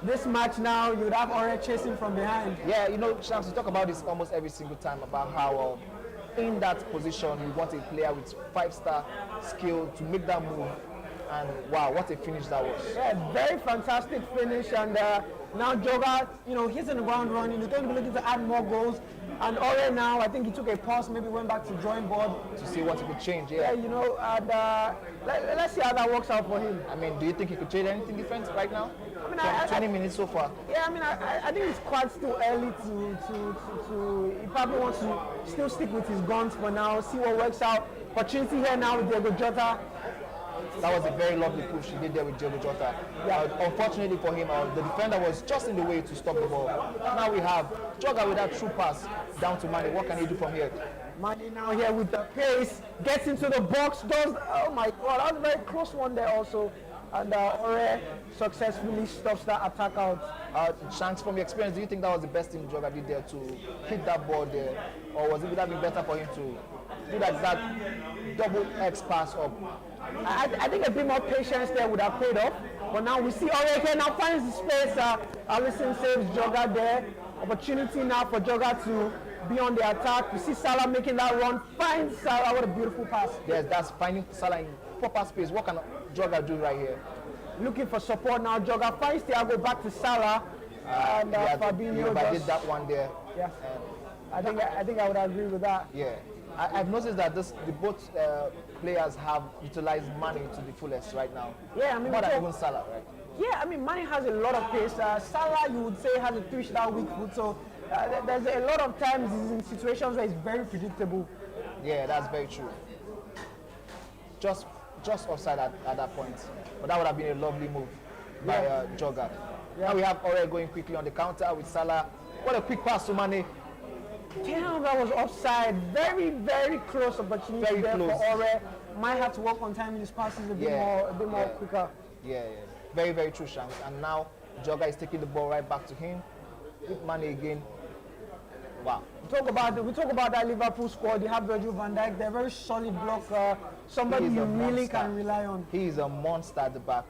this match now, you would have Ore chasing from behind. Yeah, you know, Shams, we talk about this almost every single time about how in that position you want a player with 5-star skill to make that move. And wow, what a finish that was. Yeah, very fantastic finish, and now Jogger, you know, he's in the ground running. He's going to be looking to add more goals. And Ore now, I think he took a pause, maybe went back to drawing board. To see what he could change, yeah. You know, and let's see how that works out for him. I mean, do you think he could change anything different right now? I mean, 20 minutes so far. Yeah, I mean, I think it's quite still early to he probably wants to still stick with his guns for now, see what works out. Opportunity here now with Diego Jota. That was a very lovely push he did there with Diego Jota. Yeah. Unfortunately for him, the defender was just in the way to stop the ball. Now we have Jogger with that true pass down to Mane. What can he do from here? Mane now here with the pace, gets into the box, does, oh my God, that was a very close one there also. And Ore successfully stops that attack out. Shanks, from your experience, do you think that was the best thing Jogger did there to hit that ball there? Or would that be better for him to do that double X pass up? I think a bit more patience there would have paid off. But now we see Ore here now finds the space. Alisson saves Jogger there. Opportunity now for Jogger to be on the attack. We see Salah making that run. Finds Salah. What a beautiful pass. Yes, that's finding Salah in proper space. What can Jogger do right here? Looking for support now. Jogger finds Thiago back to Salah. and Fabinho did just, that one there. yeah. I think I would agree with that. Yeah, I've noticed that the both players have utilized Mane to the fullest right now. Yeah, I mean, more than even Salah, right? Yeah, I mean, Mane has a lot of pace. Salah, you would say, has a 3-star weak foot. So there's a lot of times he's in situations where he's very predictable. Yeah, that's very true. Just offside at that point. But that would have been a lovely move by Jogga. Yeah. Now we have Ore going quickly on the counter with Salah. What a quick pass to Mane. Damn, that was offside. Very, very close opportunity there for Ore. Might have to work on timing his passes a bit more quicker. Yeah. Very, very true, Shanks. And now Jogga is taking the ball right back to him. With Mane again. Wow. We talk about that Liverpool squad. You have Virgil van Dijk. They're a very solid blocker. Somebody you really can rely on. He is a monster at the back,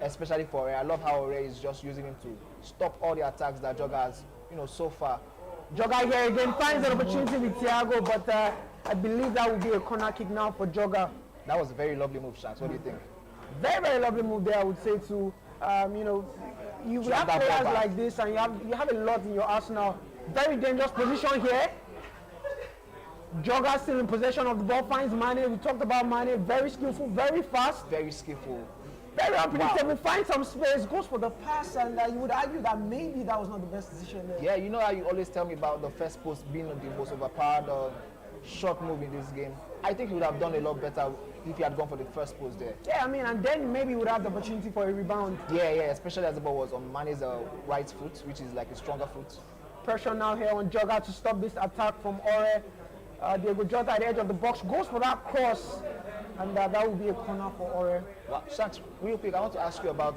especially for Ore. I love how Ore is just using him to stop all the attacks that Jogga has, so far. Jogga here again finds an opportunity with Thiago, but I believe that will be a corner kick now for Jogga. That was a very lovely move, Shanks. What do you think? Very, very lovely move there, I would say too. You have players like this, and you have a lot in your arsenal. Very dangerous position here. Jogga still in possession of the ball, finds Mane. We talked about Mane, very skillful, very fast. Very skillful. Very unpredictable, finds some space, goes for the pass, and you would argue that maybe that was not the best decision there. Yeah, you know how you always tell me about the first post being the most overpowered short move in this game. I think he would have done a lot better if he had gone for the first post there. Yeah, I mean, and then maybe he would have the opportunity for a rebound. Yeah, especially as the ball was on Mane's right foot, which is like a stronger foot. Pressure now here on Jogga to stop this attack from Ore. Diego Jota at the edge of the box goes for that cross, and that will be a corner for Ore. Well, Shanks, real quick, I want to ask you about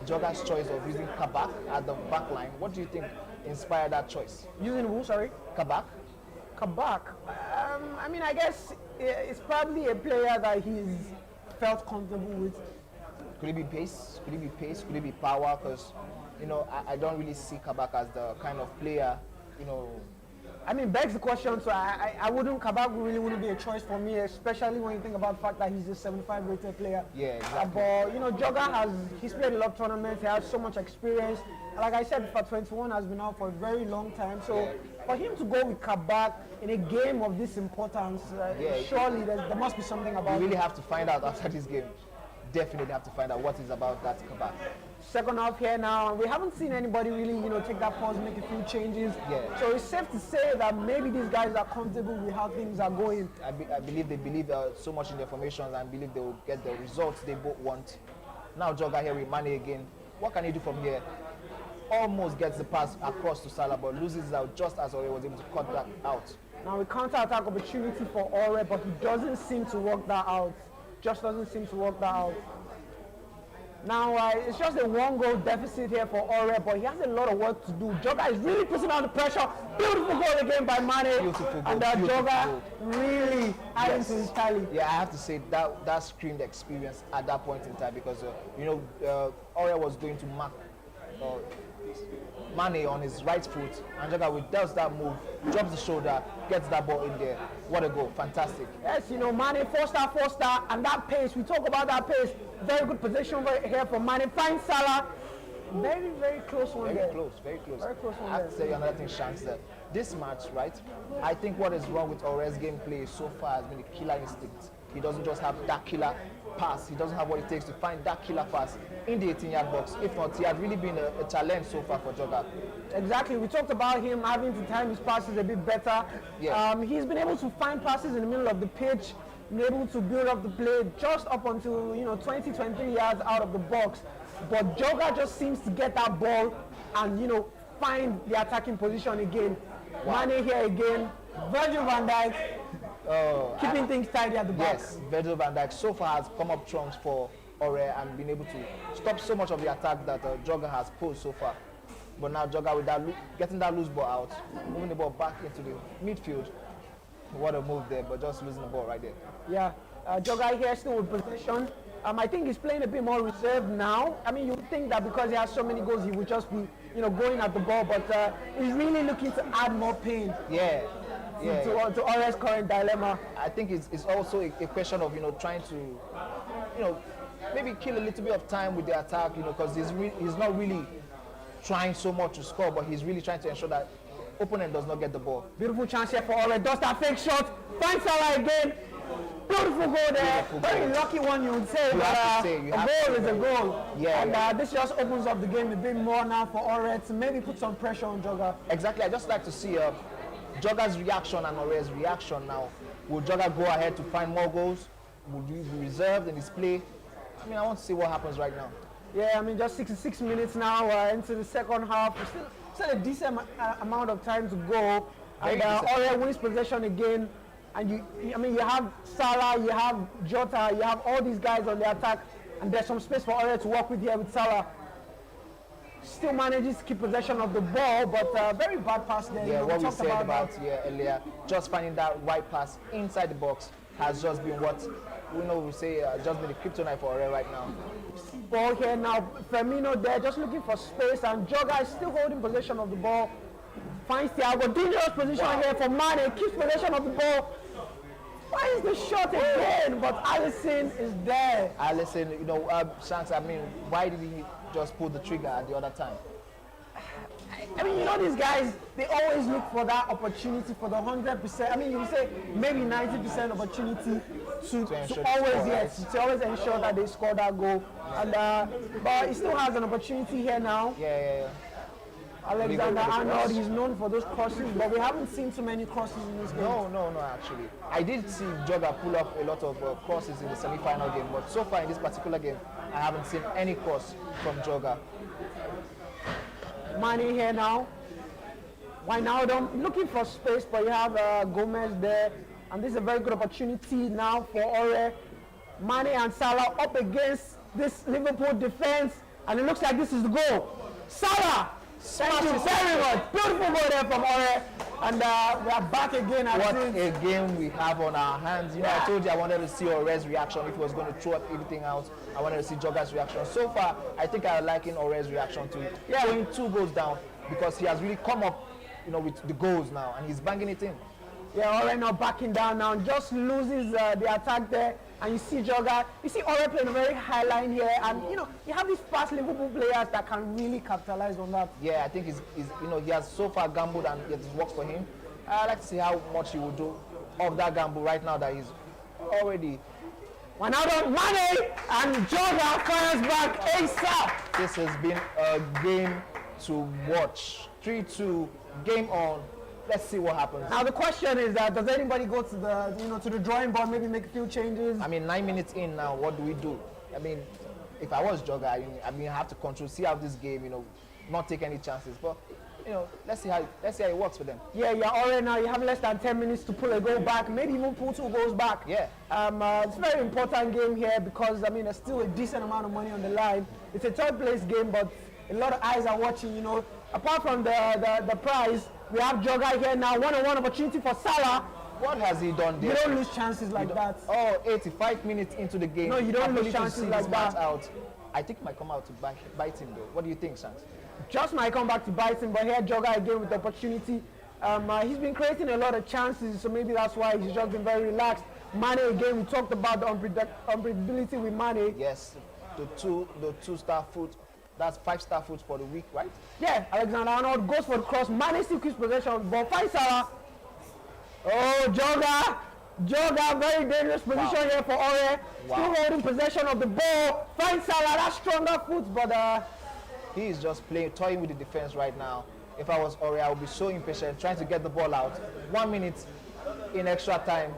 Jogga's choice of using Kabak at the back line. What do you think inspired that choice? Using who, sorry? Kabak. Kabak. I mean, I guess it's probably a player that he's felt comfortable with. Could it be pace? Could it be power? Because, I don't really see Kabak as the kind of player, I mean, begs the question, so Kabak really wouldn't be a choice for me, especially when you think about the fact that he's a 75 rated player. Yeah, exactly. But, Jogga he's played a lot of tournaments, he has so much experience. Like I said, FIFA21 has been out for a very long time, so for him to go with Kabak in a game of this importance, surely there must be something about it. We really have to find out after this game. Definitely have to find out what is about that Kabak. Second half here now, and we haven't seen anybody really, take that pause, make a few changes. Yeah. So it's safe to say that maybe these guys are comfortable with how things are going. I believe they believe so much in their formations and believe they will get the results they both want. Now Jogga here with Mane again. What can he do from here? Almost gets the pass across to Salah, but loses out just as Ore was able to cut that out. Now a counter-attack opportunity for Ore, but he doesn't seem to work that out. Just doesn't seem to work that out. Now, it's just a 1-goal deficit here for Ore, but he has a lot of work to do. Jogga is really putting on the pressure. Beautiful goal again by Mane. Beautiful goal. And Jogga really adding to his tally. Yeah, I have to say that screamed experience at that point in time because, Ore was going to mark Mane on his right foot, and Jogga does that move, drops the shoulder, gets that ball in there. What a goal, fantastic. Yes, Mane, 4-star, and that pace, we talk about that pace. Very good position right here for Mane. Finds Salah. Very, very close one there. Very close. Very close one I have to say another thing, Shanks, that this match, right, I think what is wrong with Ore's gameplay so far has been the killer instinct. He doesn't just have that killer pass. He doesn't have what it takes to find that killer pass in the 18-yard box. If not, he has really been a challenge so far for Jogga. Exactly. We talked about him having to time his passes a bit better. Yeah. He's been able to find passes in the middle of the pitch, been able to build up the play just up until 20, 23 yards out of the box. But Jogga just seems to get that ball and find the attacking position again. Wow. Mane here again. Virgil van Dijk. Keeping things tidy at the back. Yes, Virgil van Dijk so far has come up trumps for Ore and been able to stop so much of the attack that Jogga has posed so far. But now Jogga with getting that loose ball out, moving the ball back into the midfield. What a move there, but just losing the ball right there. Yeah, Jogga here still with possession. I think he's playing a bit more reserved now. I mean, you would think that because he has so many goals, he would just be, going at the ball, but he's really looking to add more pain. To Ore's current dilemma. I think it's also a question of trying to maybe kill a little bit of time with the attack because he's not really trying so much to score, but he's really trying to ensure that opponent does not get the ball. Beautiful chance here for Ore. Does that fake shot. Finds Salah again. Beautiful goal there. Beautiful Very goal. lucky one, you would say. You But have to say, you a have goal to is say a goal. Yeah, And this just opens up the game a bit more now for Ore to maybe put some pressure on Joga. Exactly. I just like to see Joga's reaction and Ore's reaction now. Will Joga go ahead to find more goals? Will he be reserved in his play? I mean, I want to see what happens right now. Yeah, I mean, just 66 minutes now into the second half. Still a decent amount of time to go. And Ore wins possession again. And you have Salah, you have Jota, you have all these guys on the attack. And there's some space for Ore to work with here with Salah. Still manages to keep possession of the ball, but very bad pass there. Yeah, what we said about that. earlier, just finding that right pass inside the box has just been what we say just been the kryptonite for Ore right now. Ball here now, Firmino there, just looking for space, and Joga is still holding possession of the ball. Finds Thiago, dangerous position here for Mane, keeps possession of the ball. Finds the shot again, but Alisson is there. Alisson, Shanks, I mean, why did he just pull the trigger at the other time? I mean, these guys, they always look for that opportunity for the 100%. I mean, you say maybe 90% opportunity to always ensure that they score that goal. And but he still has an opportunity here now. Yeah. Alexander Arnold, he's known for those crosses, but we haven't seen too many crosses in this game. No, actually. I did see Joga pull off a lot of crosses in the semi-final game, but so far in this particular game, I haven't seen any cross from Joga. Mane here now. Wijnaldum looking for space, but you have Gomez there. And this is a very good opportunity now for Ore. Mane and Salah up against this Liverpool defense. And it looks like this is the goal. Salah! Thank you very much. Beautiful goal there from Ore. And we are back again. What a game we have on our hands. I told you I wanted to see Ore's reaction if he was going to throw everything out. I wanted to see Joga's reaction. So far, I think I'm liking Ore's reaction to going 2 goals down because he has really come up, with the goals now and he's banging it in. Yeah, Ore now backing down now, just loses the attack there, and you see Joga, you see Ore playing a very high line here, and you have these fast Liverpool players that can really capitalize on that. Yeah, I think he has so far gambled and it works for him. I'd like to see how much he will do of that gamble right now that he's already. Wijnaldum, Mane, and Joga fires back ASAP. This has been a game to watch. 3-2, game on. Let's see what happens. Now the question is that does anybody go to the to the drawing board, maybe make a few changes? I mean, 9 minutes in now, what do we do? I mean, if I was Joga, I have to control, see how this game, not take any chances. But let's see how it works for them. Yeah, Ore now you have less than 10 minutes to pull a goal back, maybe even pull 2 goals back. Yeah. It's a very important game here because there's still a decent amount of money on the line. It's a third place game, but a lot of eyes are watching. Apart from the prize, we have Joga here now, one-on-one opportunity for Salah. What has he done there? You don't lose chances like that. Oh, 85 minutes into the game. No, you don't lose chances like that. Out. I think he might come out to bite him though. What do you think, Sans? Just might come back to bite him, but here Joga again with the opportunity. He's been creating a lot of chances, so maybe that's why he's just been very relaxed. Mane again, we talked about the unpredictability with Mane. Yes, the two star foot. That's 5-star foot for the week, right? Yeah, Alexander Arnold goes for the cross. Mane still keeps possession, but finds Salah. Oh, Joga, very dangerous position here for Ore. Still holding possession of the ball. Finds Salah, that's stronger foot, but he is just toying with the defense right now. If I was Ore, I would be so impatient, trying to get the ball out. 1 minute in extra time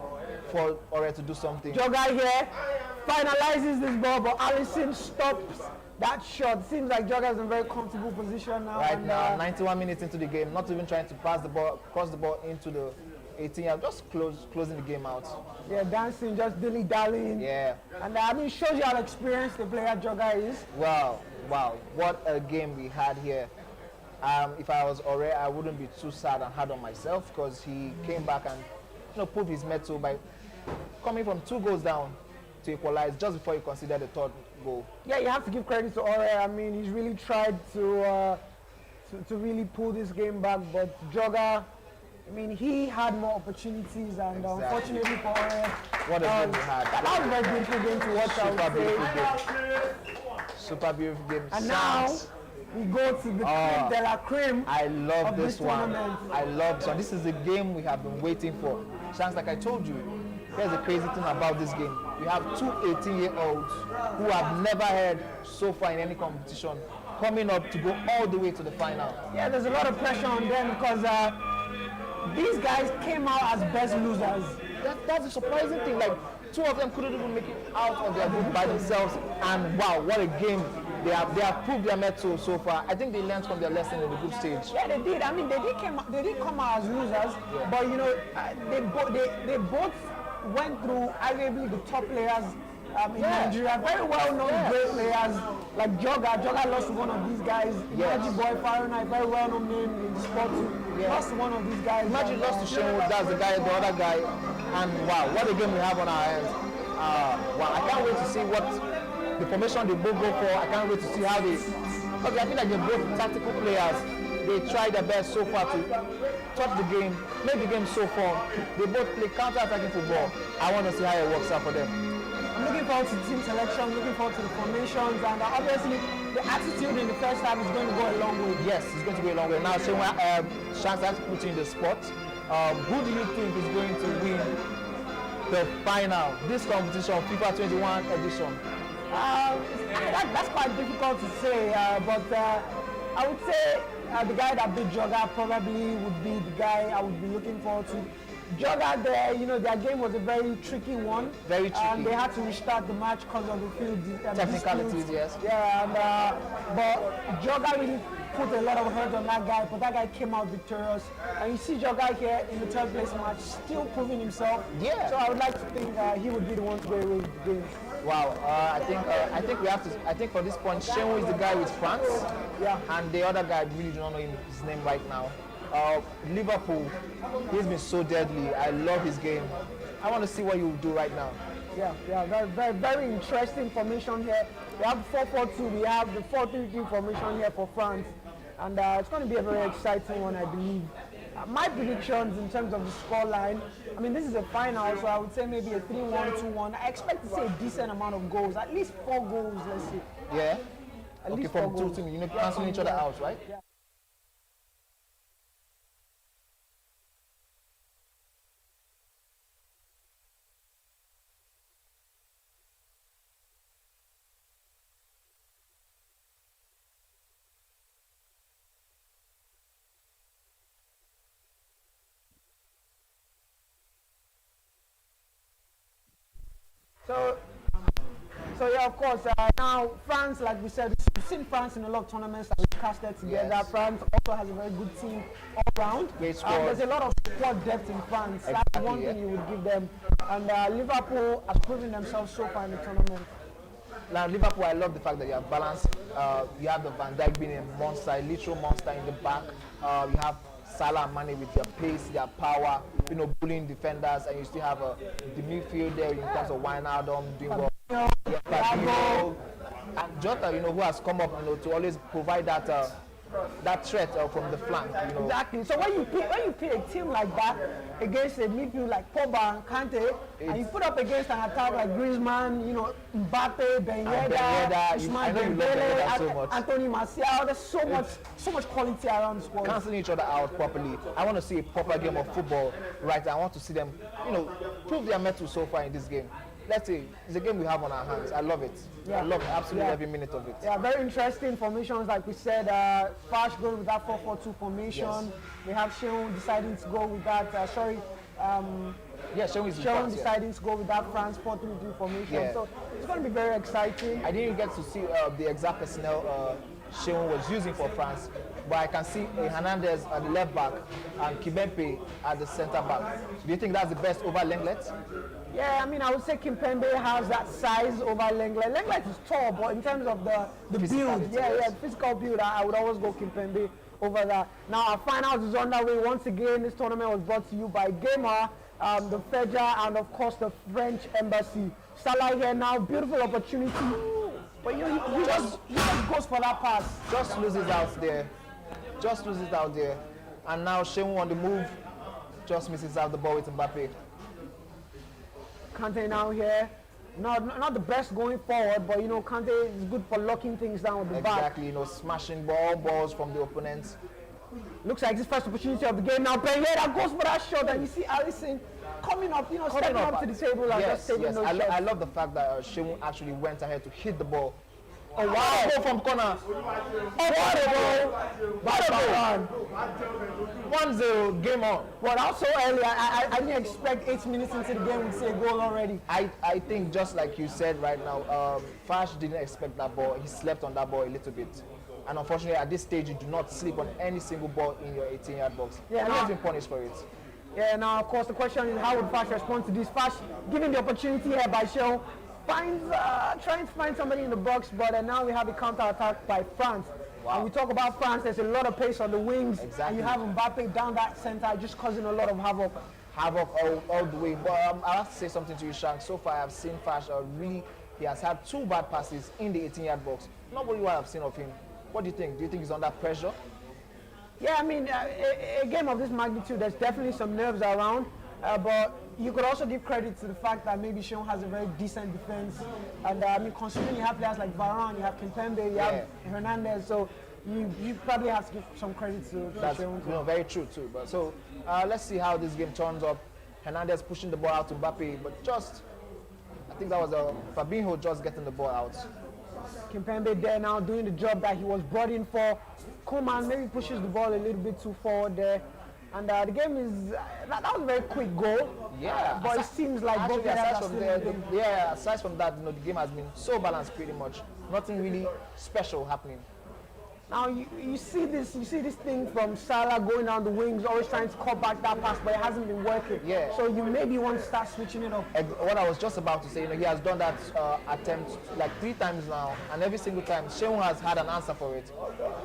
for Ore to do something. Joga here finalizes this ball, but Alisson stops that shot. Seems like Joga is in a very comfortable position now. Right now, 91 minutes into the game, not even trying to cross the ball into the 18, just closing the game out. Yeah, dancing, just dilly-dallying. Yeah. And it shows you how experienced the player Joga is. Wow, what a game we had here. If I was Ore, I wouldn't be too sad and hard on myself because he came back and proved his mettle by coming from 2 goals down to equalize just before he considered the 3rd goal. Yeah, you have to give credit to Ore. He's really tried to really pull this game back, but Joga, he had more opportunities, and unfortunately for Ore, what a game we had. That was a very beautiful game to watch. Super beautiful game. And now we go to the creme de la creme. I love this one. tournament. I love this one. This is the game we have been waiting for. Chance, like I told you, here's the crazy thing about this game. We have two 18-year-olds who have never heard so far in any competition coming up to go all the way to the final. Yeah, there's a lot of pressure on them because these guys came out as best losers. That's a surprising thing. Like, two of them couldn't even make it out of their group by themselves. And wow, what a game. They have proved their mettle so far. I think they learned from their lesson in the group stage. Yeah, they did. I mean, they did come out as losers, but you know, they both went through arguably the top players in Nigeria. Very well-known great players like Joga. Joga lost to one of these guys. Feja Boy Farona, very well-known name in the sport too. Lost to one of these guys. Imagine lost to Shehu, that's the other guy. And wow, what a game we have on our hands. Wow, I can't wait to see what the formation they both go for. I can't wait to see how they. Okay, I feel like they're both tactical players. They try their best so far to touch the game, make the game so fun. They both play counter-attacking football. I want to see how it works out for them. I'm looking forward to team selection, looking forward to the formations, and obviously the attitude in the first half is going to go a long way. Yes, it's going to go a long way. Now, so Chance, I have to put you in the spot. Who do you think is going to win the final, this competition, FIFA 21 edition? That's quite difficult to say, but I would say the guy that beat Joga probably would be the guy I would be looking forward to. Joga, their game was a very tricky one. Very tricky. They had to restart the match because of the field technicalities, yes. Yeah, but Joga really put a lot of hurt on that guy, but that guy came out victorious. And you see Joga here in the third place match, still proving himself. Yeah. So I would like to think he would be the one to go away with the game. Wow, I think we have to. I think for this point, Shehu is the guy with France. Yeah. And the other guy, I really do not know his name right now. Liverpool, he's been so deadly. I love his game. I want to see what you do right now. Yeah, very, very interesting formation here. We have 4-4-2, we have the 4-3-3 formation here for France. And it's going to be a very exciting one, I believe. My predictions in terms of the scoreline, I mean, this is a final, so I would say maybe a 3-1, 2-1. I expect to see a decent amount of goals, at least 4 goals, let's say. Yeah? At okay, least from 4 two goals. teams, cancelling each other out, right? Yeah. So yeah, of course, now France, like we said, we've seen France in a lot of tournaments that we've casted together. Yes. France also has a very good team all round. Great squad. There's a lot of squad depth in France. Exactly, That's one thing you would give them. And Liverpool has proven themselves so far in the tournament. Now, Liverpool, I love the fact that you have balance. You have the Van Dijk being a monster, a literal monster in the back. You have Salah and Mane with their pace, their power, bullying defenders, and you still have the midfield there in terms of Wijnaldum doing well. Fabinho, and Jota, who has come up, to always provide that threat from the flank. Exactly. So when you play a team like that against a midfield like Pogba and Kante, and you put up against an attack like Griezmann, Mbappe, Ben Yedder, Ousmane Dembele, Anthony Martial, there's so much quality around the squad. Cancelling each other out properly. I want to see a proper game of football, right? I want to see them, prove their mettle so far in this game. Let's say it's a game we have on our hands. I love it. I love absolutely every minute of it. Yeah, very interesting formations, like we said. Fash going with that 4-4-2 formation. Yes. We have Shehu deciding to go with that. Shehu deciding to go with that France 4-3-3 formation. Yeah. So it's going to be very exciting. I didn't get to see the exact personnel Shehu was using for France, but I can see Hernandez at the left back and Kimpembe at the centre back. Do you think that's the best over Lenglet? Yeah, I mean, I would say Kimpembe has that size over Lenglet. Lenglet is tall, but in terms of the build, the physical build, I would always go Kimpembe over that. Now, our finals is underway. Once again, this tournament was brought to you by gamr, the Feja, and of course the French Embassy. Salah here now, beautiful opportunity. But he just goes for that pass. Just loses out there. And now Shehu on the move, just misses out the ball with Mbappe. Kante now here. not the best going forward, but you know, Kante is good for locking things down with the back. Exactly, you know, smashing balls from the opponents. Looks like his first opportunity of the game now. Benjeda goes for that shot, and you see Alisson coming up, you know, stepping up to the table and just taking those shots. I love the fact that Shehu actually went ahead to hit the ball. Oh wow! Goal from corner. What a goal! 1-0, game on. But also early, I didn't expect 8 minutes into the game to see a goal already. I think just like you said right now, Fash didn't expect that ball. He slept on that ball a little bit. And unfortunately, at this stage, you do not sleep on any single ball in your 18-yard box. Yeah, and he's been punished for it. Yeah, now, of course, the question is how would Fash respond to this? Fash, given the opportunity here by Shehu, trying to find somebody in the box, but now we have a counter-attack by France. Wow. And we talk about France, there's a lot of pace on the wings. Exactly. And you have Mbappe down that center, just causing a lot of havoc. Havoc all the way. But I have to say something to you, Shank. So far, I've seen Fash he has had 2 bad passes in the 18-yard box. Not really what I've seen of him. What do you think? Do you think he's under pressure? Yeah, I mean, a game of this magnitude, there's definitely some nerves around, but you could also give credit to the fact that maybe Shehu has a very decent defense. And I mean, considering you have players like Varane, you have Kimpembe, you have Hernandez, so you probably have to give some credit to Shehu. You know, very true too. But so let's see how this game turns up. Hernandez pushing the ball out to Mbappe, but I think that was Fabinho just getting the ball out. Kimpembe there now doing the job that he was brought in for. Koeman maybe pushes the ball a little bit too forward there. And the game is, that was a very quick goal. Yeah. But it seems like both players are still in the game. Yeah, aside from that, you know, the game has been so balanced pretty much. Nothing really special happening. Now you see this thing from Salah going down the wings, always trying to cut back that pass, but it hasn't been working. Yeah. So you maybe want to start switching it up. What I was just about to say, you know, he has done that attempt like 3 times now, and every single time Shehu has had an answer for it.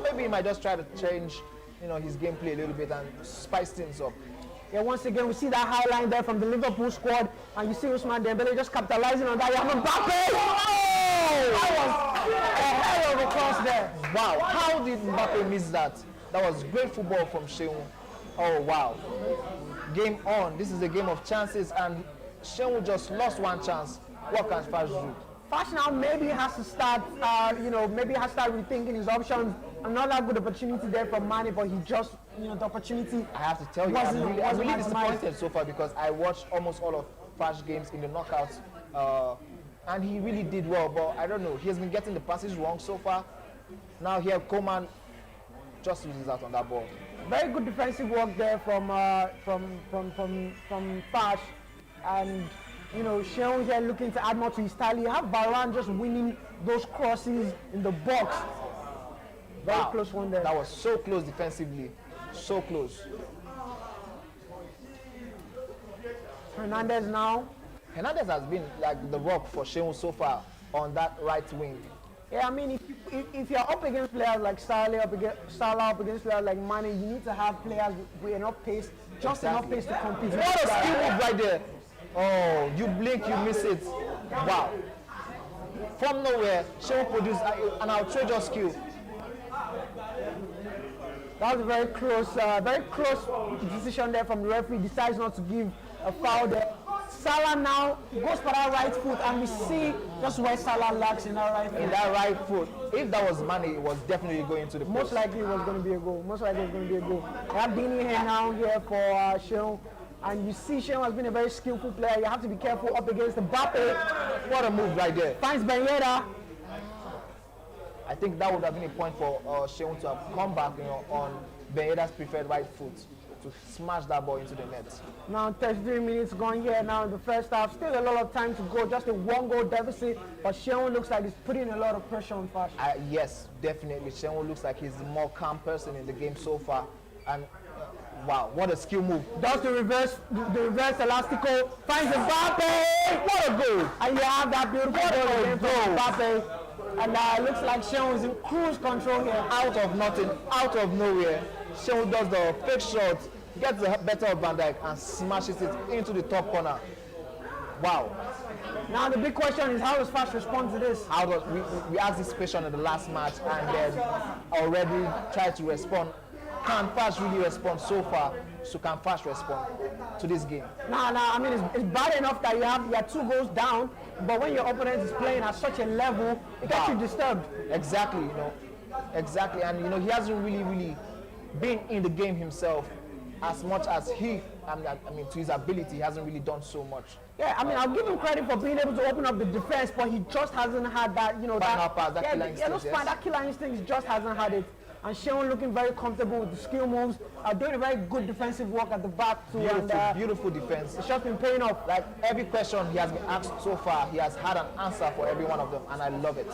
Maybe he might just try to change, you know, his gameplay a little bit and spice things up. Yeah, once again, we see that high line there from the Liverpool squad, and you see Ousmane Dembele just capitalizing on that. You have Mbappe! Oh! That was a hell of a cross there. Wow, how did Mbappe miss that? That was great football from Shehu. Oh, wow. Game on. This is a game of chances, and Shehu just lost 1 chance. What can Fash do? Fash now maybe has to start, maybe has to start rethinking his options. Another good opportunity there from Mane, but he just, you know, the opportunity. I have to tell you, I'm really disappointed so far because I watched almost all of Fash games in the knockouts, and he really did well. But I don't know, he has been getting the passes wrong so far. Now here, Koeman just loses out on that ball. Very good defensive work there from Fash, and you know, Shehu here looking to add more to his style. You have Varane just winning those crosses in the box. Very close one there. That was so close defensively. So close. Hernandez now. Hernandez has been like the rock for Shehu so far on that right wing. Yeah, I mean, if you're up against players like Salah, up against players like Mane, you need to have players with enough pace, just enough pace to compete. What a skill move right there. Oh, you blink, you miss it. Wow. From nowhere, Shehu produced an outrageous skill. That was a very close decision there from the referee. Decides not to give a foul there. Salah now goes for that right foot, and we see just where Salah lacks in that right foot. In that right foot. If that was Mane, it was definitely going to the post. Most likely it was going to be a goal. We have Dini here now here for Shehu. And you see Shehu has been a very skillful player. You have to be careful up against Mbappe. What a move right there. Finds Benjeda. I think that would have been a point for Shehu to have come back, you know, on Benjeda's preferred right foot to smash that ball into the net. Now 33 minutes going here now in the first half. Still a lot of time to go, just a 1-goal deficit. But Shehu looks like he's putting a lot of pressure on Fash. Yes, definitely. Shehu looks like he's the more calm person in the game so far. And wow, what a skill move. Does the reverse elastico, finds Mbappe. What a goal. And you have that beautiful goal again from Mbappe. And it looks like Shehu is in cruise control here. Out of nothing, out of nowhere, Shehu does the fake shot, gets the better of Van Dijk and smashes it into the top corner. Wow. Now the big question is, how does Fash respond to this? We asked this question in the last match and then already tried to respond. Can Fash really respond so far? So can Fash respond to this game? Nah, I mean, it's bad enough that you have 2 goals down, but when your opponent is playing at such a level, it gets you disturbed. Exactly, you know. Exactly, and you know, he hasn't really been in the game himself as much as I mean, to his ability, he hasn't really done so much. Yeah, I mean, I'll give him credit for being able to open up the defense, but he just hasn't had that, you know, killer instinct. That killer instinct, he just hasn't had it. And Sheon looking very comfortable with the skill moves, doing a very good defensive work at the back too. Beautiful defense. It's just been paying off. Like every question he has been asked so far, he has had an answer for every one of them, and I love it.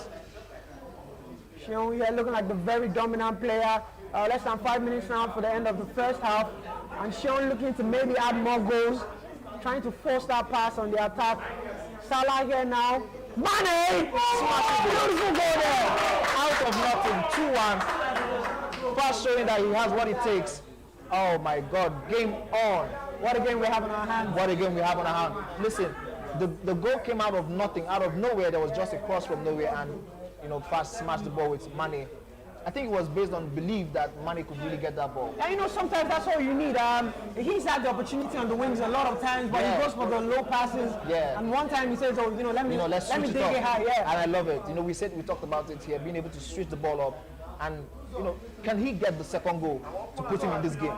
Sheon here looking like the very dominant player. Less than 5 minutes now for the end of the first half, and Sheon looking to maybe add more goals, trying to force that pass on the attack. Salah here now. Mane! Beautiful goal there! Out of nothing, 2-1. Fast showing that he has what it takes. Oh my God, game on. What a game we have on our hands. What a game we have on our hands. Listen, the goal came out of nothing, out of nowhere. There was just a cross from nowhere, and you know, Fast smashed the ball with Mane. I think it was based on belief that Mane could really get that ball. And you know, sometimes that's all you need. He's had the opportunity on the wings a lot of times, but he goes for the low passes. Yeah. And one time he says, "Oh, you know, let me dig it high." Yeah. And I love it. You know, we talked about it here, being able to switch the ball up, and you know, can he get the second goal to put him in this game?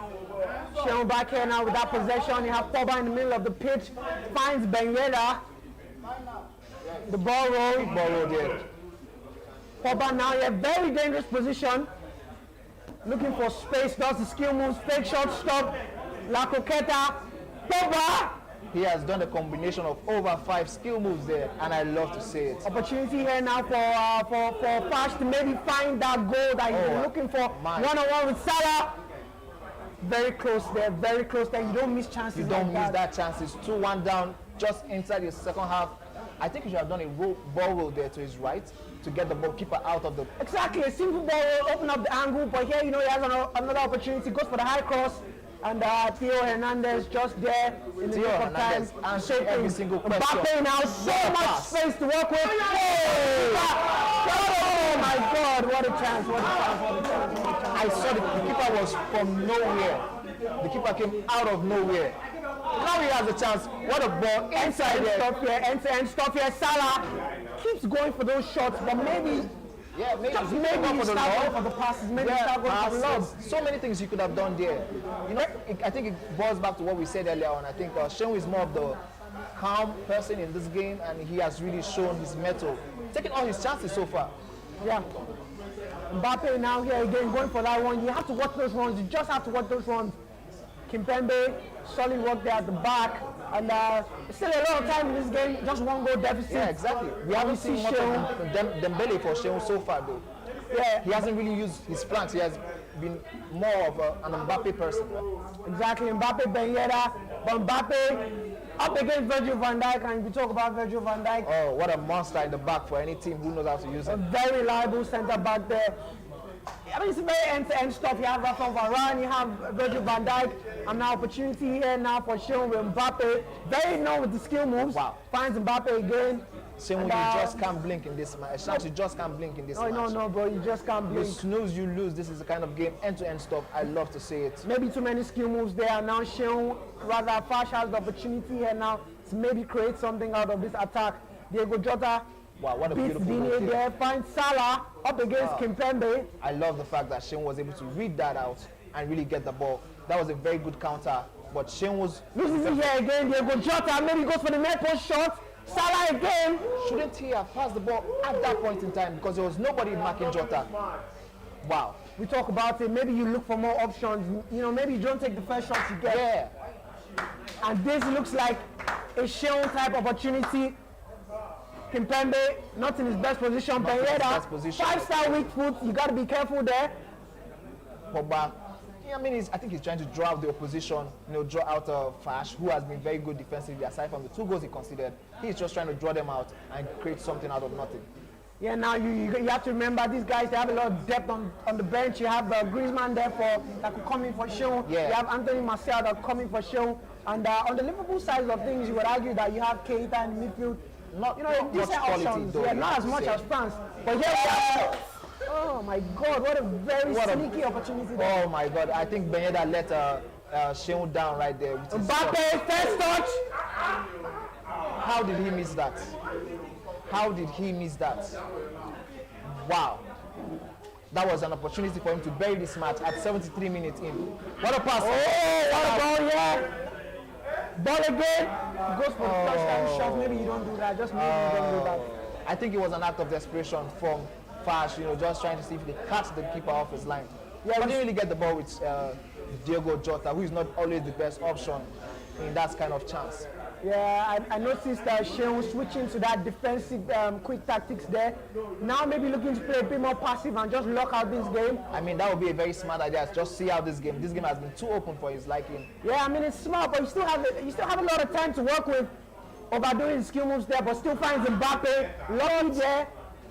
Sheon back here now with that possession. You have Pogba in the middle of the pitch, finds Ben Yedder. The ball roll there. Pogba now in a very dangerous position, looking for space, does the skill moves, fake shot, stop, La Coqueta, Pogba. He has done a combination of over 5 skill moves there, and I love to see it. Opportunity here now for Fash to maybe find that goal that he's looking for. One-on-one with Salah. Very close there, very close there. You don't miss chances. You don't miss that chance. It's 2-1 down, just inside the second half. I think he should have done a ball roll there to his right to get the ball keeper out of the... Exactly, a simple ball roll, open up the angle, but here, you know, he has another opportunity, goes for the high cross, and Theo Hernandez just there in the nick of time. Answering every single question. Mbappe now, so much space to work with. Oh my God, what a chance, what a chance, what a chance, what a chance. I saw the keeper was from nowhere. The keeper came out of nowhere. Now he has a chance. What a ball inside there. End-to-end stuff here. Salah keeps going for those shots, but maybe you start going for the passes. Maybe start going for the lobs. So many things you could have done there. You know, I think it boils back to what we said earlier on. I think Sheon is more of the calm person in this game, and he has really shown his mettle, taking all his chances so far. Yeah. Mbappe now here again going for that one. You have to watch those runs. You just have to watch those runs. Kimpembe, solid work there at the back, and still a lot of time in this game. Just 1 goal deficit. Yeah, exactly. We haven't seen much of Dembele for Sheon so far, though. Yeah, he hasn't really used his flanks. He has been more of an Mbappe person. Exactly, Mbappe, Ben Yedder, but Mbappe up against Virgil van Dijk, and we talk about Virgil van Dijk. Oh, what a monster in the back for any team who knows how to use it. A very reliable centre back there. I mean, it's very end-to-end stuff. You have Rafa Varane, you have Virgil van Dijk, and now opportunity here now for Sheon with Mbappe. Very known with the skill moves. Wow. Finds Mbappe again. Sheon, you just can't blink in this match. You just can't blink in this match. No, bro, you just can't blink. You snooze, you lose. This is the kind of game, end-to-end stuff. I love to see it. Maybe too many skill moves there. Now Sheon, rather Fash has the opportunity here now to maybe create something out of this attack. Diego Jota. Wow, what a beautiful goal there. Finds Salah up against Kimpembe. I love the fact that Sheon was able to read that out and really get the ball. That was a very good counter, but Sheon was... Losing here again, Diego Jota. Maybe goes for the net post shot. Salah again. Shouldn't he have passed the ball at that point in time, because there was nobody marking Jota? Wow. We talk about it. Maybe you look for more options. You know, maybe you don't take the first shot you get. Yeah. And this looks like a Sheon type opportunity. Kimpembe, not in his best position. Ben Yedder, 5-star weak foot. You got to be careful there. Pogba, I mean, I think he's trying to draw out the opposition, you know, draw out Fash, who has been very good defensively, aside from the 2 goals he conceded. He's just trying to draw them out and create something out of nothing. Yeah, now you have to remember these guys, they have a lot of depth on the bench. You have Griezmann there that could come in for Sheon. Yeah. You have Anthony Martial that come in for Sheon. And on the Liverpool side of things, you would argue that you have Keita in midfield. Not decent options. Though, not as much as France. But here we have, oh my God, what a very sneaky opportunity there. Oh my God, I think Ben Yedder let Sheung down right there. With his shot. Mbappe, first touch. How did he miss that? How did he miss that? Wow. That was an opportunity for him to bury this match at 73 minutes in. What a pass. Oh, what a ball here. Ball again. Goes for the first time shot. Maybe you don't do that. Just maybe you don't do that. I think it was an act of desperation from Fash, just trying to see if they catch the keeper off his line. Yeah, he didn't really get the ball with Diego Jota, who is not always the best option in that kind of chance. Yeah, I noticed that Sheung switching to that defensive quick tactics there. Now maybe looking to play a bit more passive and just lock out this game. I mean, that would be a very smart idea. Just see how this game has been too open for his liking. Yeah, I mean, it's smart, but you still have a lot of time to work with. Overdoing his skill moves there, but still finds Mbappe. Long there.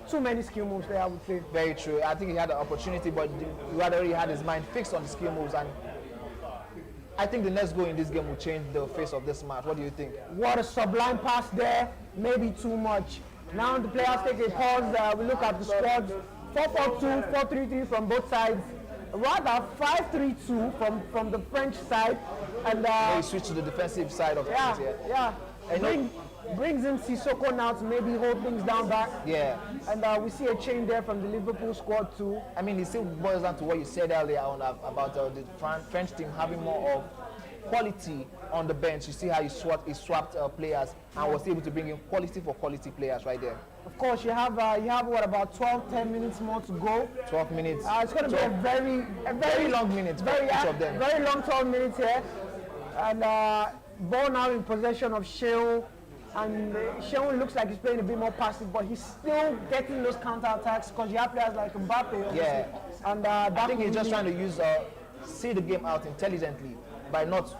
Too many skill moves there, I would say. Very true. I think he had the opportunity, but he had already had his mind fixed on the skill moves, and I think the next goal in this game will change the face of this match. What do you think? What a sublime pass there. Maybe too much. Now the players take a pause. We look at the squad. 4-4-2, 4-3-3 from both sides. Rather 5-3-2 from the French side. And they switch to the defensive side of things here. Yeah. Brings in Sissoko now to maybe hold things down back. Yeah. And we see a change there from the Liverpool squad too. I mean, it still boils down to what you said earlier on about the French team having more of quality on the bench. You see how he swapped players and was able to bring in quality for quality players right there. Of course, you have what, about 10 minutes more to go. 12 minutes. It's going to be a very long minutes for each of them. Very long 12 minutes here. And ball now in possession of Sheung. And Sheung looks like he's playing a bit more passive, but he's still getting those counter-attacks because you have players like Mbappe. Obviously. Yeah. And I think he's just trying to see the game out intelligently by not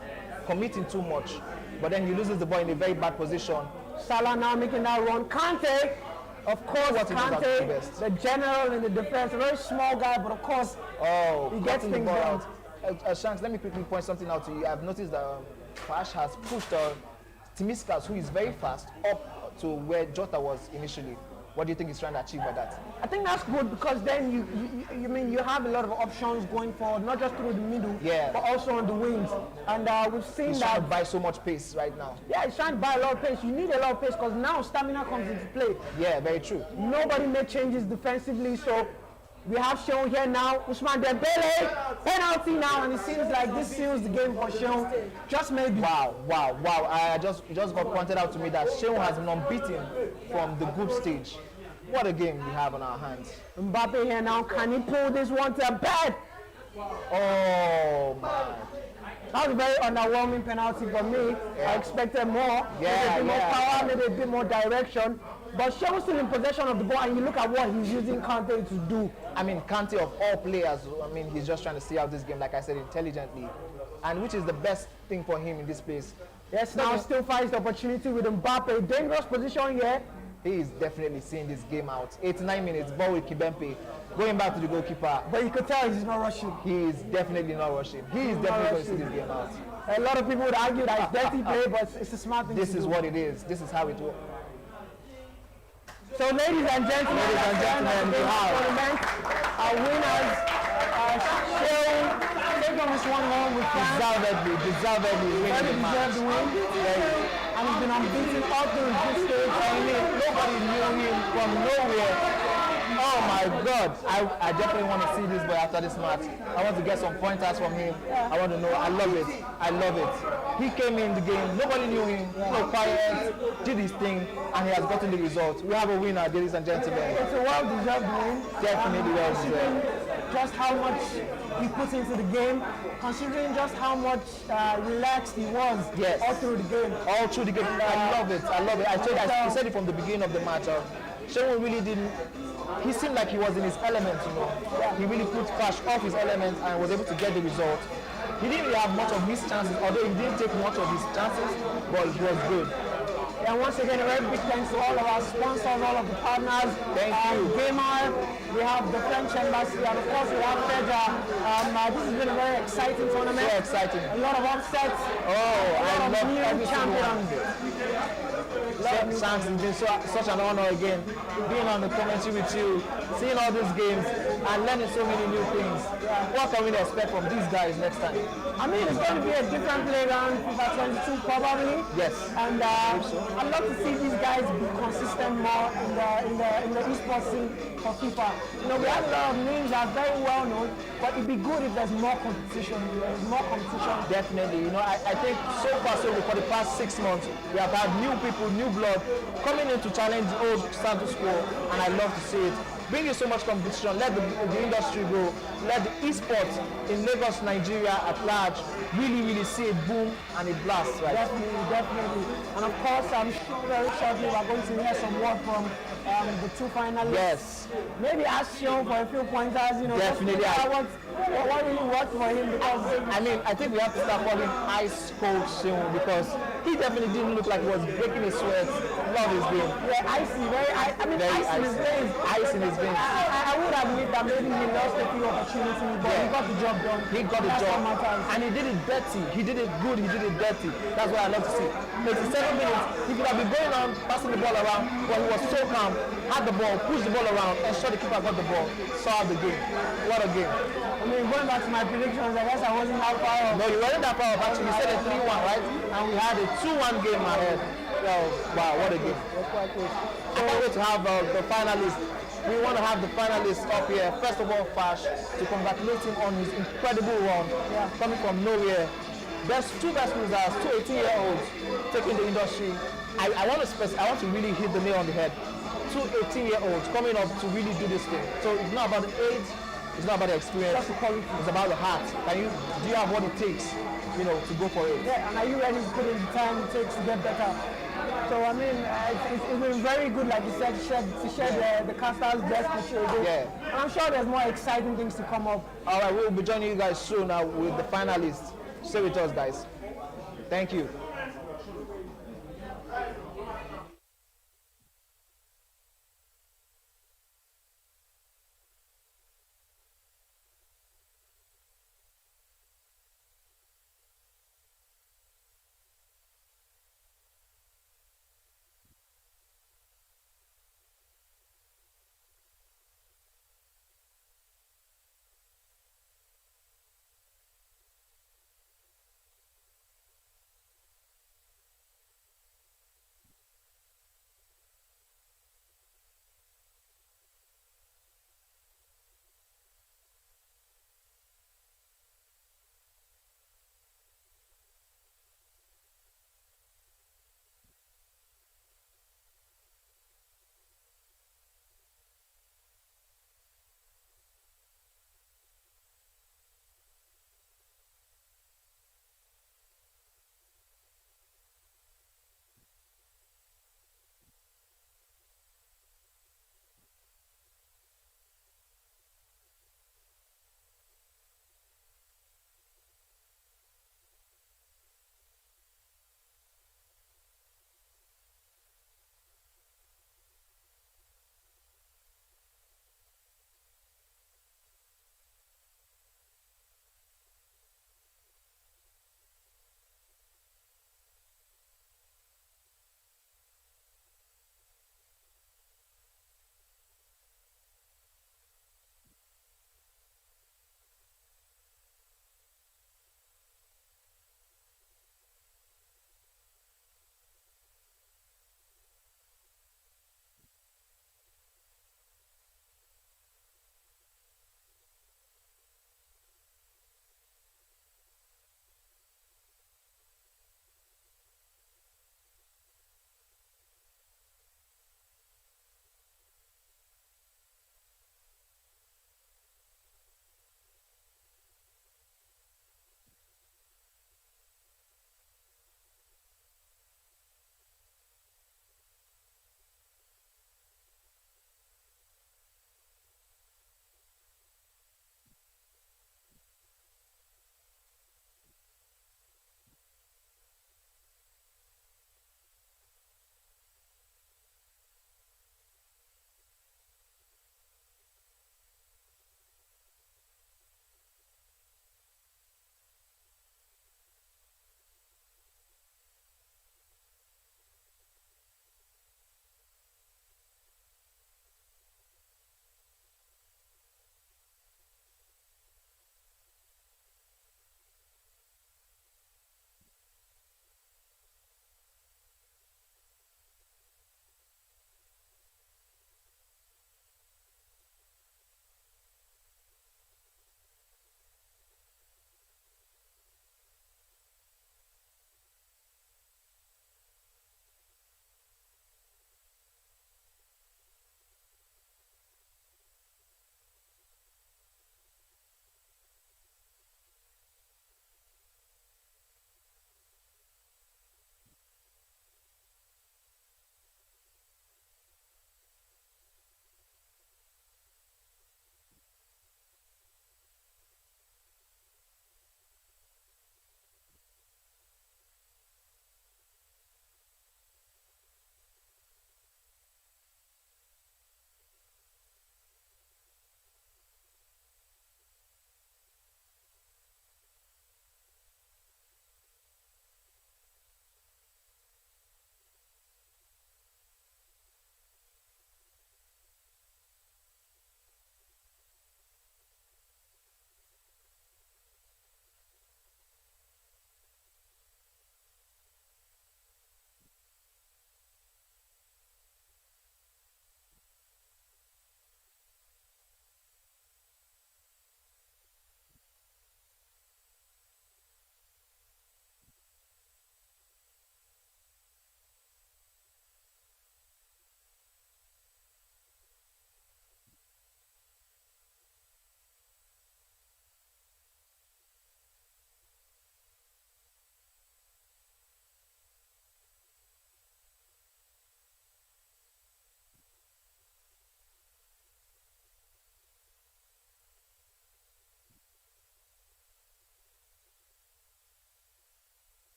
committing too much. But then he loses the ball in a very bad position. Salah now making that run. Kante, of course, Kante, the general in the defense, a very small guy, but of course, he gets things out. Shanks, let me quickly point something out to you. I've noticed that Fash has pushed Timiskas, who is very fast, up to where Jota was initially. What do you think he's trying to achieve by that? I think that's good because then you have a lot of options going forward, not just through the middle, but also on the wings. And we've seen he's trying to buy so much pace right now. Yeah, he's trying to buy a lot of pace. You need a lot of pace because now stamina comes into play. Yeah, very true. Nobody made changes defensively, so we have Sheung here now. Ousmane Dembele, penalty now, and it seems like this seals the game for Sheung. Just maybe. Wow. It just got pointed out to me that Sheung has been unbeaten from the group stage. What a game we have on our hands. Mbappe here now. Can he pull this one to a bed? Oh, man. That was a very underwhelming penalty for me. I expected more. Maybe a bit more power, maybe a bit more direction. But Sheung still in possession of the ball, and you look at what he's using Kante to do. I mean, Kante of all players, he's just trying to see out this game, like I said, intelligently. And which is the best thing for him in this place. Yes, now still finds the opportunity with Mbappe. Dangerous position here. He is definitely seeing this game out. 89 minutes, ball with Kibempe. Going back to the goalkeeper. But you could tell he's not rushing. He is definitely not rushing. He is definitely going to see this game out. A lot of people would argue that it's dirty play, but it's a smart thing to do. This is what it is. This is how it works. So ladies and gentlemen, we have our winners. Sheung taking this one home with deservedly winning the match. And he's been unbeaten all through this stage. Nobody knew him from nowhere. Oh my God! I definitely want to see this boy after this match. I want to get some pointers from him. I want to know. I love it. He came in the game. Nobody knew him. No quiet. Did his thing, and he has gotten the result. We have a winner, ladies and gentlemen. It's a well-deserved win. Definitely well-deserved. Just how much he put into the game, considering just how much relaxed he was all through the game. All through the game. I love it. I said it from the beginning of the match. Sheung really didn't. He seemed like he was in his element, He really put Fash off his element and was able to get the result. He didn't really have much of his chances, although he didn't take much of his chances, but he was good. And once again, a very big thanks to all of our sponsors, all of the partners. Thank you. Gamr, we have the French Embassy, and of course we have Feja. This has been a very exciting tournament. So exciting. A lot of upsets. I love new every single one. champions. Sans, it's been such an honor again being on the commentary with you, seeing all these games, and learning so many new things. What can we expect from these guys next time? I mean, it's going to be a different playground, FIFA 22 probably. Yes. And I'd love to see these guys be consistent more in the esports scene for FIFA. You know, we have a lot of names that are very well known, but it'd be good if there's more competition. Definitely. You know, I think so far, for the past 6 months, we have had new people, new blood coming in to challenge the old status quo, and I love to see it. Bringing so much competition, let the industry grow, let the esports in Lagos, Nigeria at large really see it boom and it blast, right? Definitely. And of course, I'm sure very shortly we're going to hear some word from the 2 finalists. Yes. Maybe ask Sean for a few pointers, you know, definitely. What really worked for him, because I mean, I think we have to start calling Ice Cold Sean, because he definitely didn't look like he was breaking his sweat. Love his game. Yeah, icy, ice in his veins. Ice in his veins. I would admit that maybe he lost a few opportunities, but he got the job done. He got the job, and he did it dirty. He did it good. He did it dirty. That's what I love to see. 87 minutes. He could have been going on, passing the ball around, but he was so calm. Had the ball, pushed the ball around, and sure the keeper got the ball. Solved the game. What a game. I mean, going back to my predictions, I guess I wasn't that far off. No, you weren't that far off. Actually, you said a 3-1, right? And we had a 2-1 game ahead. Wow, what a game. I can't wait to have the finalists. We want to have the finalists up here. First of all, Fash, to congratulate him on his incredible run, coming from nowhere. There's 2 best losers, 2 18-year-olds taking the industry. I want to really hit the nail on the head. 2 18-year-olds coming up to really do this thing. So it's not about the age, it's not about the experience, it's about the heart. Do you have what it takes, you know, to go for it? Yeah, and are you ready to put in the time it takes to get better? So I mean, it's been very good, like you said, to share the casters' best material. Yeah. And I'm sure there's more exciting things to come up. All right, we'll be joining you guys soon with the finalists. Stay with us, guys. Thank you.